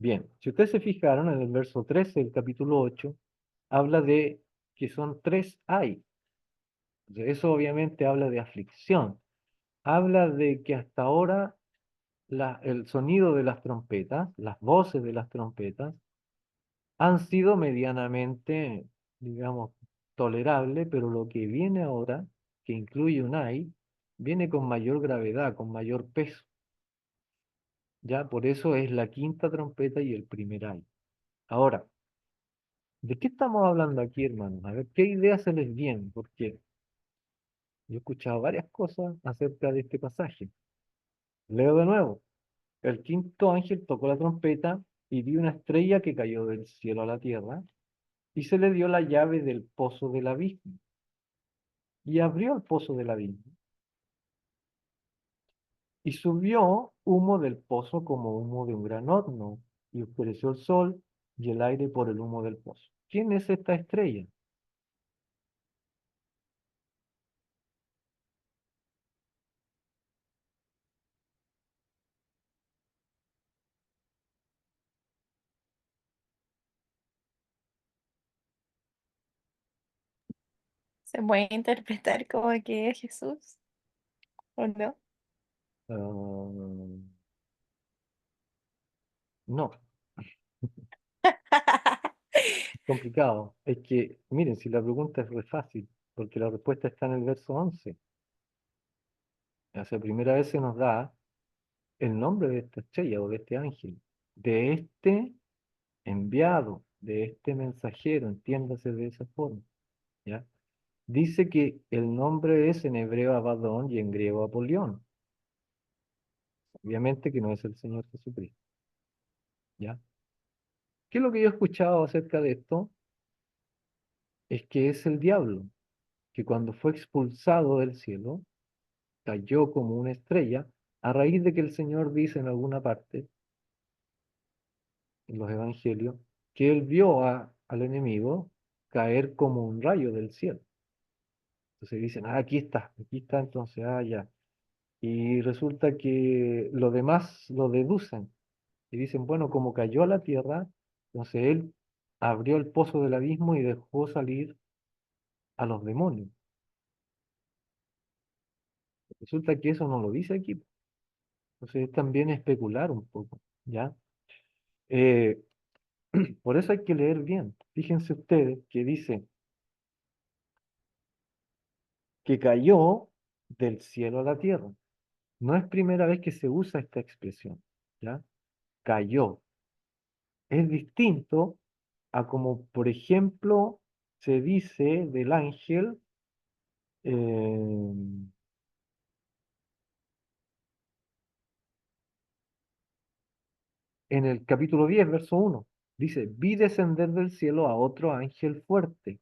Bien, si ustedes se fijaron en el verso 13 del capítulo 8, habla de que son tres ay. Eso obviamente habla de aflicción. Habla de que hasta ahora el sonido de las trompetas, las voces de las trompetas, han sido medianamente, digamos, tolerable, pero lo que viene ahora, que incluye un ay, viene con mayor gravedad, con mayor peso. Ya, por eso es la quinta trompeta y el primer ay. Ahora, ¿de qué estamos hablando aquí, hermanos? A ver, ¿qué ideas se les vienen? Porque yo he escuchado varias cosas acerca de este pasaje. Leo de nuevo. El quinto ángel tocó la trompeta y vi una estrella que cayó del cielo a la tierra y se le dio la llave del pozo del abismo. Y abrió el pozo del abismo y subió humo del pozo como humo de un gran horno y oscureció el sol y el aire por el humo del pozo. ¿Quién es esta estrella? ¿Se puede interpretar como que es Jesús o no? Ah, no, complicado. Es que, miren, si la pregunta es re fácil, porque la respuesta está en el verso 11. O sea, primera vez se nos da el nombre de esta estrella o de este ángel, de este enviado, de este mensajero, entiéndase de esa forma, ¿ya? Dice que el nombre es en hebreo Abadón y en griego Apolión. Obviamente que no es el Señor Jesucristo, ¿ya? ¿Qué es lo que yo he escuchado acerca de esto? Es que es el diablo, que cuando fue expulsado del cielo, cayó como una estrella, a raíz de que el Señor dice en alguna parte, en los evangelios, que él vio al enemigo caer como un rayo del cielo. Entonces dicen, ah, aquí está, entonces, ah, ya. Y resulta que los demás lo deducen y dicen, bueno, como cayó a la tierra, entonces él abrió el pozo del abismo y dejó salir a los demonios. Resulta que eso no lo dice aquí. Entonces es también especular un poco, ¿ya? Eh, por eso hay que leer bien. Fíjense ustedes que dice que cayó del cielo a la tierra. No es primera vez que se usa esta expresión, ¿ya? Cayó. Es distinto a como, por ejemplo, se dice del ángel eh, en el capítulo 10 verso 1. Dice, vi descender del cielo a otro ángel fuerte.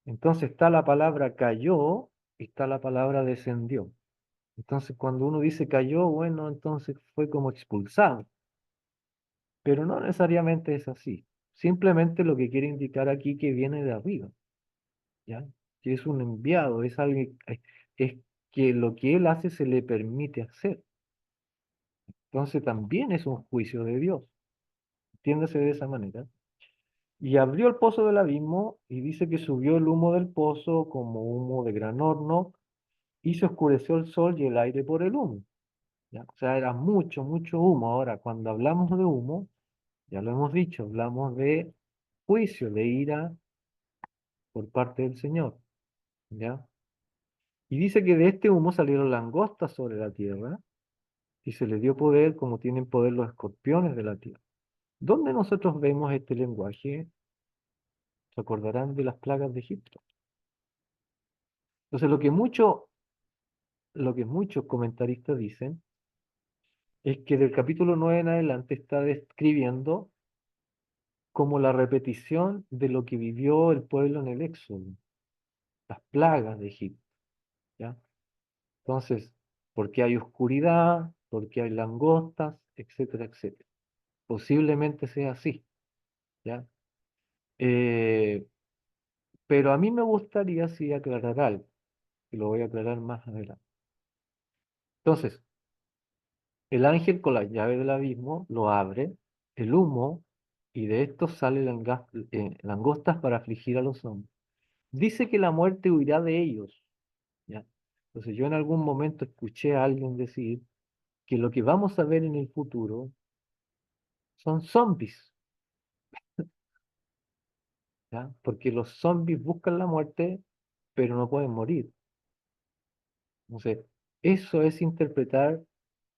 Entonces está la palabra cayó y está la palabra descendió. Entonces cuando uno dice cayó, bueno, entonces fue como expulsado. Pero no necesariamente es así. Simplemente lo que quiere indicar aquí que viene de arriba, ¿ya? Que es un enviado, es alguien, es que lo que él hace se le permite hacer. Entonces también es un juicio de Dios. Entiéndase de esa manera. Y abrió el pozo del abismo y dice que subió el humo del pozo como humo de gran horno y se oscureció el sol y el aire por el humo, ¿ya? O sea, era mucho, mucho humo. Ahora, cuando hablamos de humo, ya lo hemos dicho, hablamos de juicio, de ira por parte del Señor, ¿ya? Y dice que de este humo salieron langostas sobre la tierra y se les dio poder como tienen poder los escorpiones de la tierra. ¿Dónde nosotros vemos este lenguaje? Se acordarán de las plagas de Egipto. Entonces, lo que muchos comentaristas dicen es que del capítulo 9 en adelante está describiendo como la repetición de lo que vivió el pueblo en el Éxodo, las plagas de Egipto, ¿ya? Entonces, porque hay oscuridad, porque hay langostas, etcétera, etcétera. Posiblemente sea así, ¿ya? Eh, pero a mí me gustaría sí aclarar algo, y lo voy a aclarar más adelante. Entonces, el ángel con la llave del abismo lo abre, el humo, y de esto salen langostas para afligir a los hombres. Dice que la muerte huirá de ellos, ¿ya? Entonces yo en algún momento escuché a alguien decir que lo que vamos a ver en el futuro son zombies, ¿ya? Porque los zombies buscan la muerte, pero no pueden morir. Entonces, eso es interpretar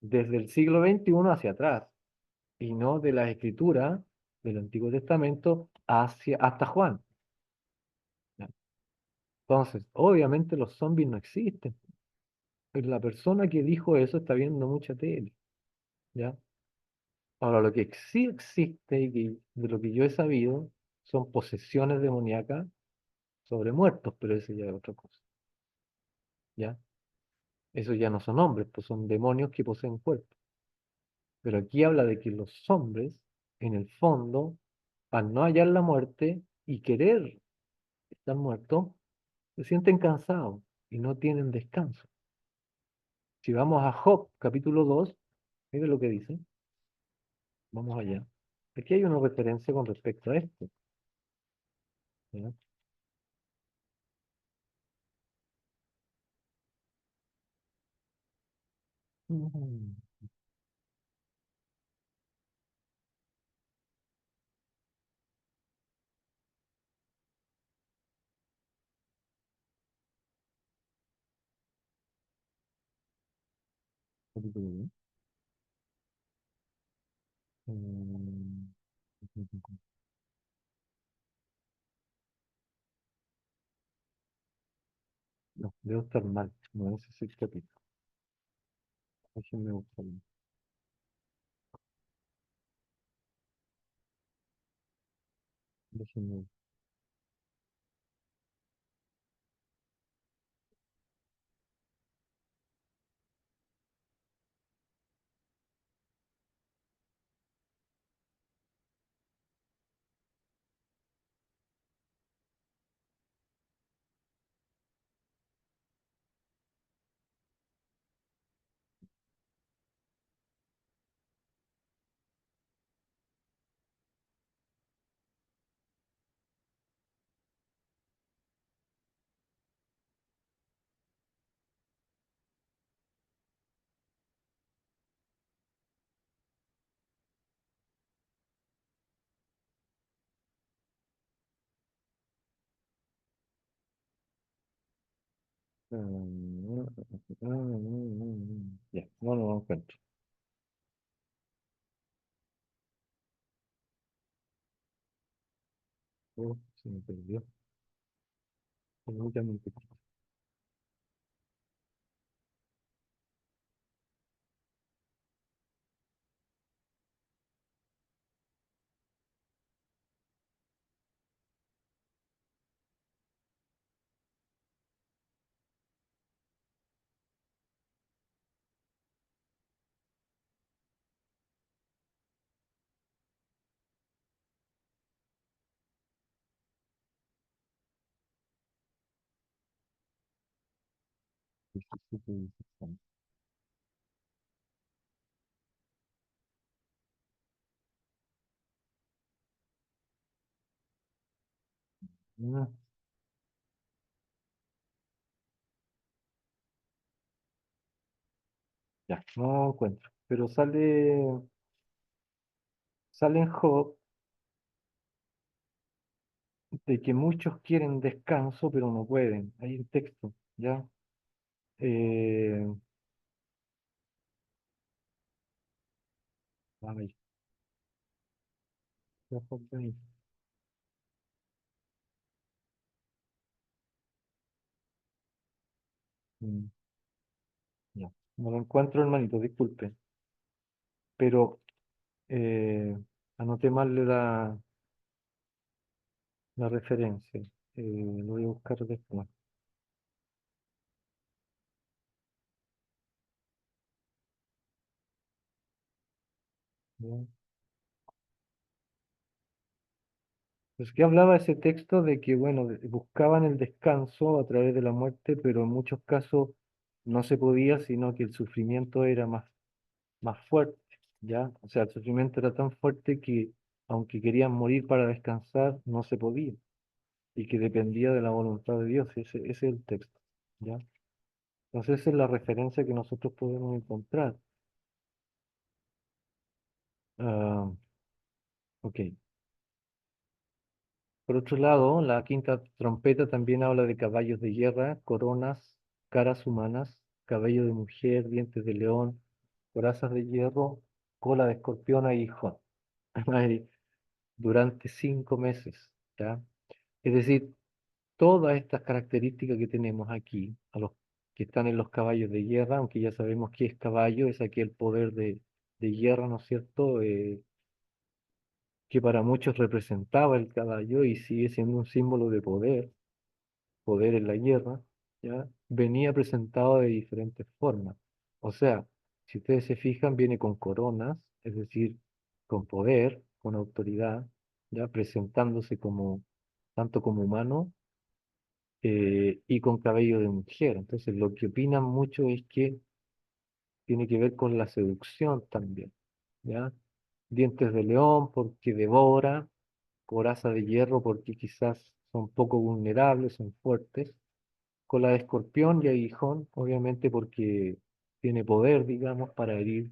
desde el siglo XXI hacia atrás, y no de las escrituras del Antiguo Testamento hasta Juan, ¿ya? Entonces, obviamente los zombies no existen, pero la persona que dijo eso está viendo mucha tele, ¿ya? Ahora, lo que sí existe y de lo que yo he sabido son posesiones demoníacas sobre muertos, pero eso ya es otra cosa, ¿ya? Esos ya no son hombres, pues son demonios que poseen cuerpos. Pero aquí habla de que los hombres, en el fondo, al no hallar la muerte y querer estar muertos, se sienten cansados y no tienen descanso. Si vamos a Job, capítulo 2, mire lo que dice. Vamos allá. Aquí hay una referencia con respecto a esto, ¿ya? Ujú. Capítulo 2. Mm, No, debo estar mal. No, ese es el capítulo. Déjenme buscarlo. Déjenme. Ya, no lo encuentro. Oh, se me perdió. Absolutamente. Ah, ya, no lo encuentro. Pero sale en Job de que muchos quieren descanso, pero no pueden. Hay un texto, ¿ya? Eh, ay, ya, Job 20. Mm, ya. No lo encuentro, hermanito, disculpe. Pero anoté mal la referencia. Lo voy a buscar después. ¿Ya? Pues que hablaba ese texto de que, bueno, buscaban el descanso a través de la muerte, pero en muchos casos no se podía, sino que el sufrimiento era más fuerte. ¿ya? O sea, el sufrimiento era tan fuerte que aunque querían morir para descansar, no se podía, y que dependía de la voluntad de Dios, ese es el texto, ¿ya? Entonces esa es la referencia que nosotros podemos encontrar. Ah, ok. Por otro lado, la quinta trompeta también habla de caballos de guerra, coronas, caras humanas, cabello de mujer, dientes de león, corazas de hierro, cola de escorpión y aguijón. Ahí, durante 5 meses, ¿ya? Es decir, todas estas características que tenemos aquí, a los que están en los caballos de guerra, aunque ya sabemos qué es caballo, es aquel poder de guerra, ¿no es cierto? Que para muchos representaba el caballo y sigue siendo un símbolo de poder en la guerra, ¿ya? Venía presentado de diferentes formas. O sea, si ustedes se fijan, viene con coronas, es decir, con poder, con autoridad, ¿ya? Presentándose como, tanto como humano, y con cabello de mujer. Entonces, lo que opinan mucho es que tiene que ver con la seducción también, ¿ya? Dientes de león porque devora, coraza de hierro porque quizás son poco vulnerables, son fuertes, cola de escorpión y aguijón, obviamente porque tiene poder, digamos, para herir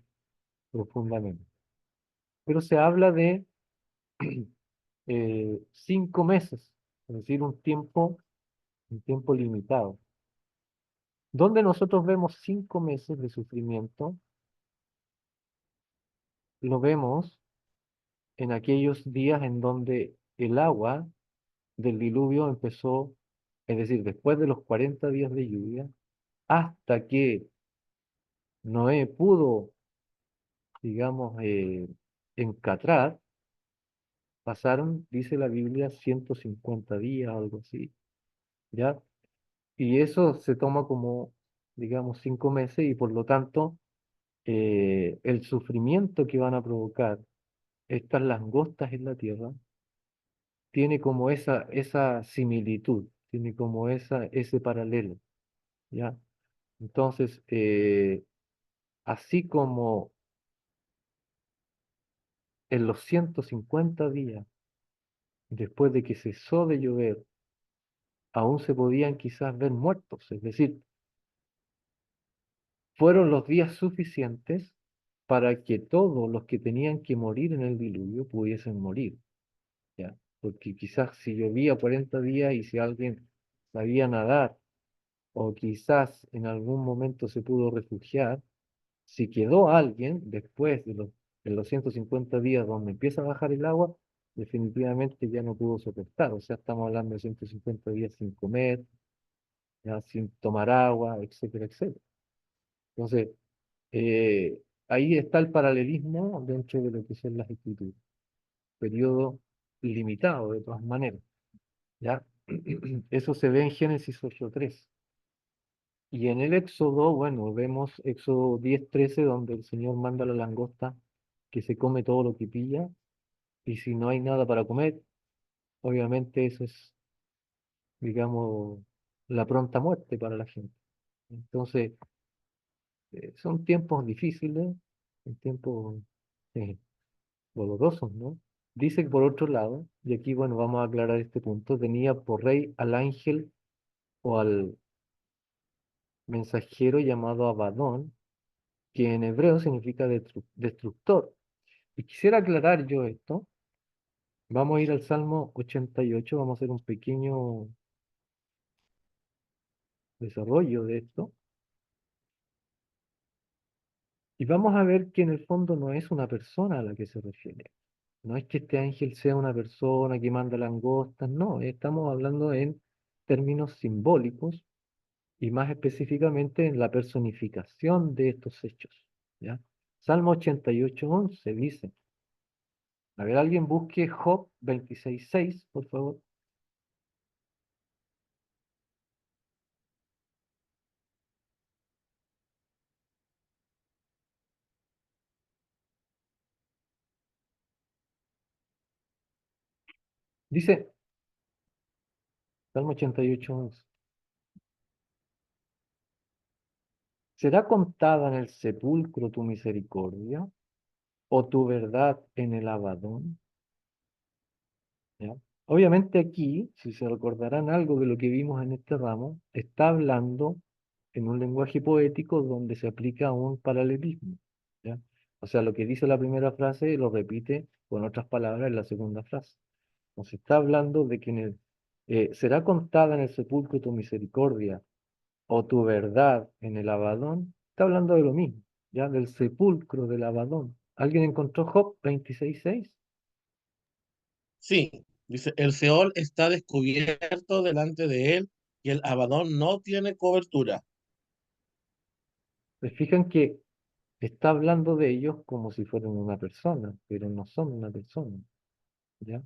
profundamente. Pero se habla de 5 meses, es decir, un tiempo limitado. Donde nosotros vemos 5 meses de sufrimiento, lo vemos en aquellos días en donde el agua del diluvio empezó, es decir, después de los 40 días de lluvia, hasta que Noé pudo, digamos, encatrar, pasaron, dice la Biblia, 150 días, algo así, ¿ya? Y eso se toma como, digamos, 5 meses y por lo tanto, el sufrimiento que van a provocar estas langostas en la tierra tiene como esa similitud, tiene como ese paralelo, ¿ya? Entonces, así como en los 150 días, después de que cesó de llover, aún se podían quizás ver muertos, es decir, fueron los días suficientes para que todos los que tenían que morir en el diluvio pudiesen morir, ¿ya? Porque quizás si llovía 40 días y si alguien sabía nadar, o quizás en algún momento se pudo refugiar, si quedó alguien después de los 150 días donde empieza a bajar el agua, definitivamente ya no pudo soportar. O sea, estamos hablando de 150 días sin comer, ya sin tomar agua, etcétera, etcétera. Entonces, ahí está el paralelismo dentro de lo que son las escrituras. Periodo limitado, de todas maneras, ¿ya? Eso se ve en Génesis 8:3. Y en el Éxodo, bueno, vemos Éxodo 10:13, donde el Señor manda a la langosta que se come todo lo que pilla, y si no hay nada para comer, obviamente eso es, digamos, la pronta muerte para la gente. Entonces, son tiempos difíciles, son tiempos eh, dolorosos, ¿no? Dice que por otro lado, y aquí, bueno, vamos a aclarar este punto, tenía por rey al ángel o al mensajero llamado Abadón, que en hebreo significa destructor. Y quisiera aclarar yo esto. Vamos a ir al Salmo 88, vamos a hacer un pequeño desarrollo de esto. Y vamos a ver que en el fondo no es una persona a la que se refiere. No es que este ángel sea una persona que manda langostas, no, estamos hablando en términos simbólicos y más específicamente en la personificación de estos hechos, ¿ya? Salmo 88:11 dice, a ver, alguien busque Job 26:6, por favor. Dice, Salmo 88:11. ¿Será contada en el sepulcro tu misericordia? o tu verdad en el Abadón. ¿Ya? Obviamente aquí, si se recordarán algo de lo que vimos en este ramo, está hablando en un lenguaje poético donde se aplica un paralelismo. ¿Ya? O sea, lo que dice la primera frase lo repite con otras palabras en la segunda frase. Nos está hablando de que será contada en el sepulcro tu misericordia o tu verdad en el Abadón. Está hablando de lo mismo, ya del sepulcro del Abadón. ¿Alguien encontró Job 26:6? Sí, dice, el Seol está descubierto delante de él y el Abadón no tiene cobertura. Se fijan que está hablando de ellos como si fueran una persona, pero no son una persona, ¿ya?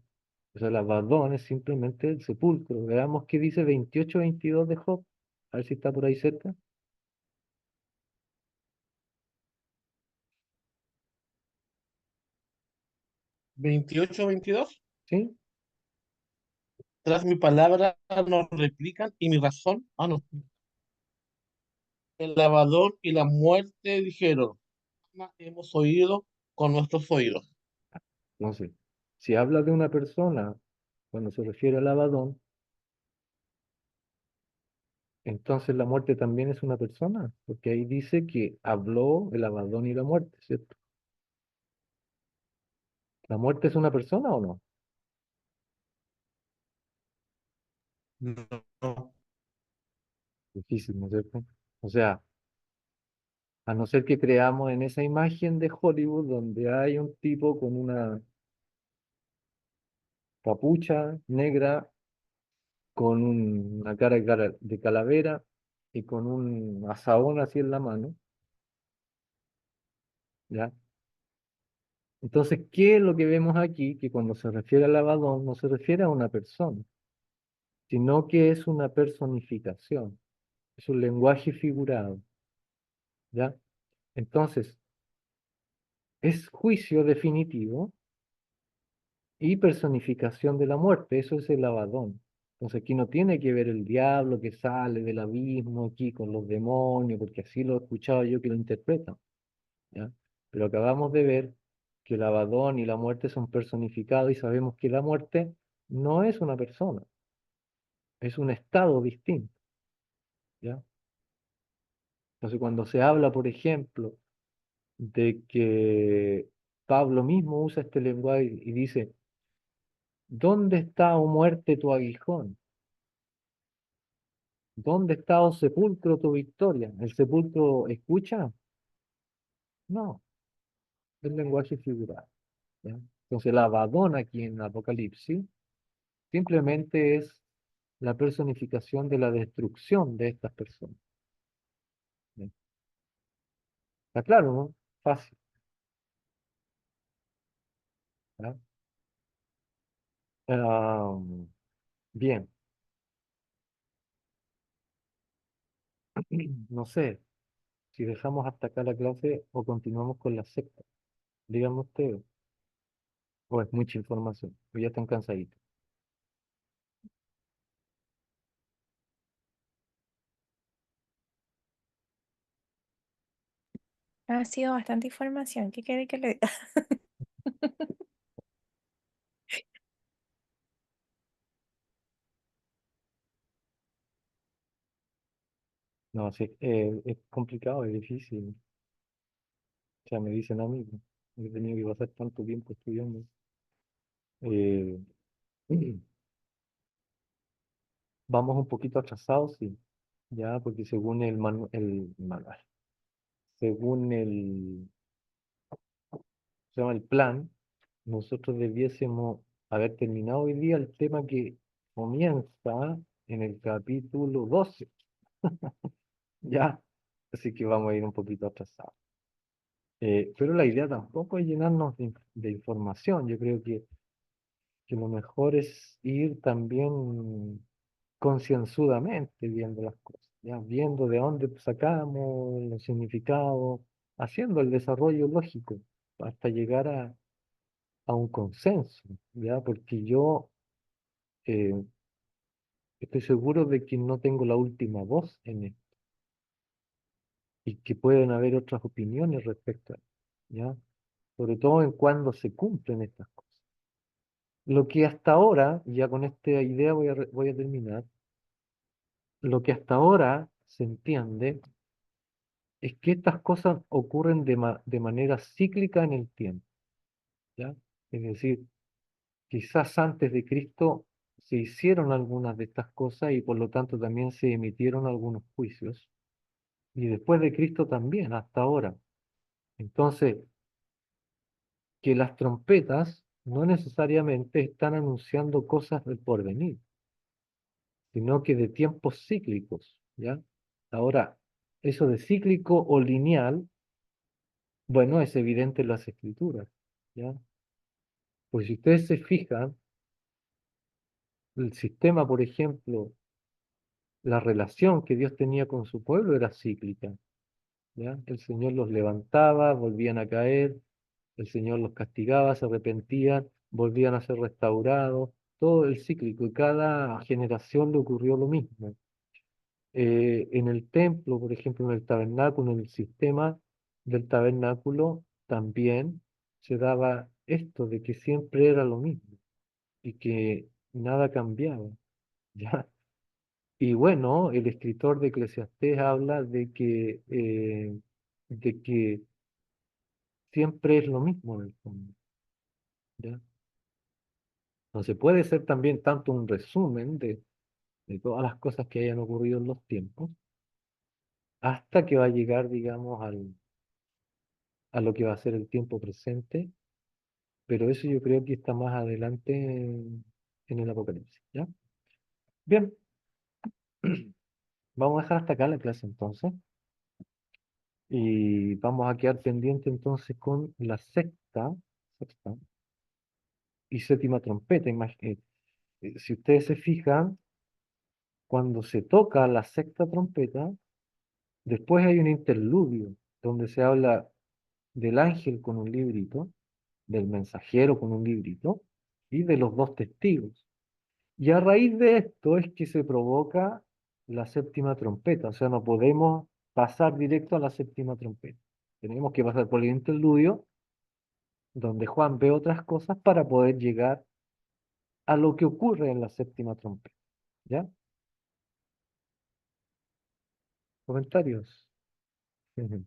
O sea, el Abadón es simplemente el sepulcro. Veamos qué dice 28:22 de Job. A ver si está por ahí cerca. 28-22. ¿Sí? Tras mi palabra nos replican y mi razón, no. El Abadón y la muerte dijeron, hemos oído con nuestros oídos. Entonces, si habla de una persona, cuando se refiere al Abadón, entonces la muerte también es una persona, porque ahí dice que habló el Abadón y la muerte, ¿cierto? ¿La muerte es una persona o no? No, Difícil, ¿no es cierto? O sea, a no ser que creamos en esa imagen de Hollywood donde hay un tipo con una capucha negra, con una cara de calavera y con un asaón así en la mano, ¿ya? Entonces, ¿qué es lo que vemos aquí? Que cuando se refiere al Abadón no se refiere a una persona, sino que es una personificación, es un lenguaje figurado, ¿ya? Entonces, es juicio definitivo y personificación de la muerte, eso es el Abadón. Entonces aquí no tiene que ver el diablo que sale del abismo aquí con los demonios, porque así lo he escuchado yo que lo interpretan, ¿ya? Pero acabamos de ver que el Abadón y la muerte son personificados y sabemos que la muerte no es una persona, es un estado distinto, ¿ya? Entonces cuando se habla, por ejemplo, de que Pablo mismo usa este lenguaje y dice, ¿dónde está, oh muerte, tu aguijón? ¿Dónde está, oh sepulcro, tu victoria? ¿El sepulcro escucha? No, es lenguaje figurado, ¿ya? Entonces el Abadón aquí en Apocalipsis simplemente es la personificación de la destrucción de estas personas, ¿ya? ¿Está claro, no? Fácil, ¿ya? Ah, bien, no sé si dejamos hasta acá la clase o continuamos con la secta. Díganme ustedes, o es mucha información, o ya están cansaditos. Ha sido bastante información. ¿Qué quiere que le diga? No, sí, es complicado, es difícil. O sea, me dicen a mí, pues, he tenido que pasar tanto tiempo estudiando. Eh, vamos un poquito atrasados, sí, ya, porque según el manual, según se llama el plan, nosotros debiésemos haber terminado hoy día el tema que comienza en el capítulo 12, ya, así que vamos a ir un poquito atrasados. Pero la idea tampoco es llenarnos de información, yo creo que lo mejor es ir también concienzudamente viendo las cosas, ¿ya? Viendo de dónde sacamos los significados, haciendo el desarrollo lógico hasta llegar a un consenso, ¿ya? Porque yo eh, estoy seguro de que no tengo la última voz en esto y que pueden haber otras opiniones respecto a esto, ¿ya? sobre todo en cuando se cumplen estas cosas. Lo que hasta ahora, ya con esta idea voy a terminar, lo que hasta ahora se entiende es que estas cosas ocurren de manera cíclica en el tiempo, ¿ya? Es decir, quizás antes de Cristo se hicieron algunas de estas cosas y por lo tanto también se emitieron algunos juicios, y después de Cristo también, hasta ahora. Entonces, que las trompetas no necesariamente están anunciando cosas del porvenir, sino que de tiempos cíclicos, ¿ya? Ahora, eso de cíclico o lineal, bueno, es evidente en las escrituras, ¿ya? Pues si ustedes se fijan, el sistema, por ejemplo, la relación que Dios tenía con su pueblo era cíclica, ¿ya? El Señor los levantaba, volvían a caer, el Señor los castigaba, se arrepentían, volvían a ser restaurados, todo el cíclico, y cada generación le ocurrió lo mismo. En el templo, por ejemplo, en el tabernáculo, en el sistema del tabernáculo, también se daba esto de que siempre era lo mismo y que nada cambiaba, ¿ya? Y bueno, el escritor de Eclesiastés habla de que siempre es lo mismo en el fondo, ¿ya? Entonces puede ser también tanto un resumen de todas las cosas que hayan ocurrido en los tiempos, hasta que va a llegar, digamos, a lo que va a ser el tiempo presente, pero eso yo creo que está más adelante en el Apocalipsis, ¿ya? Bien, vamos a dejar hasta acá la clase entonces, y vamos a quedar pendiente entonces con la sexta y séptima trompeta. Si ustedes se fijan, cuando se toca la sexta trompeta, después hay un interludio donde se habla del ángel con un librito, del mensajero con un librito y de los dos testigos. Y a raíz de esto es que se provoca la séptima trompeta, o sea, no podemos pasar directo a la séptima trompeta. Tenemos que pasar por el interludio, donde Juan ve otras cosas para poder llegar a lo que ocurre en la séptima trompeta. ¿Ya? ¿Comentarios? Ujú.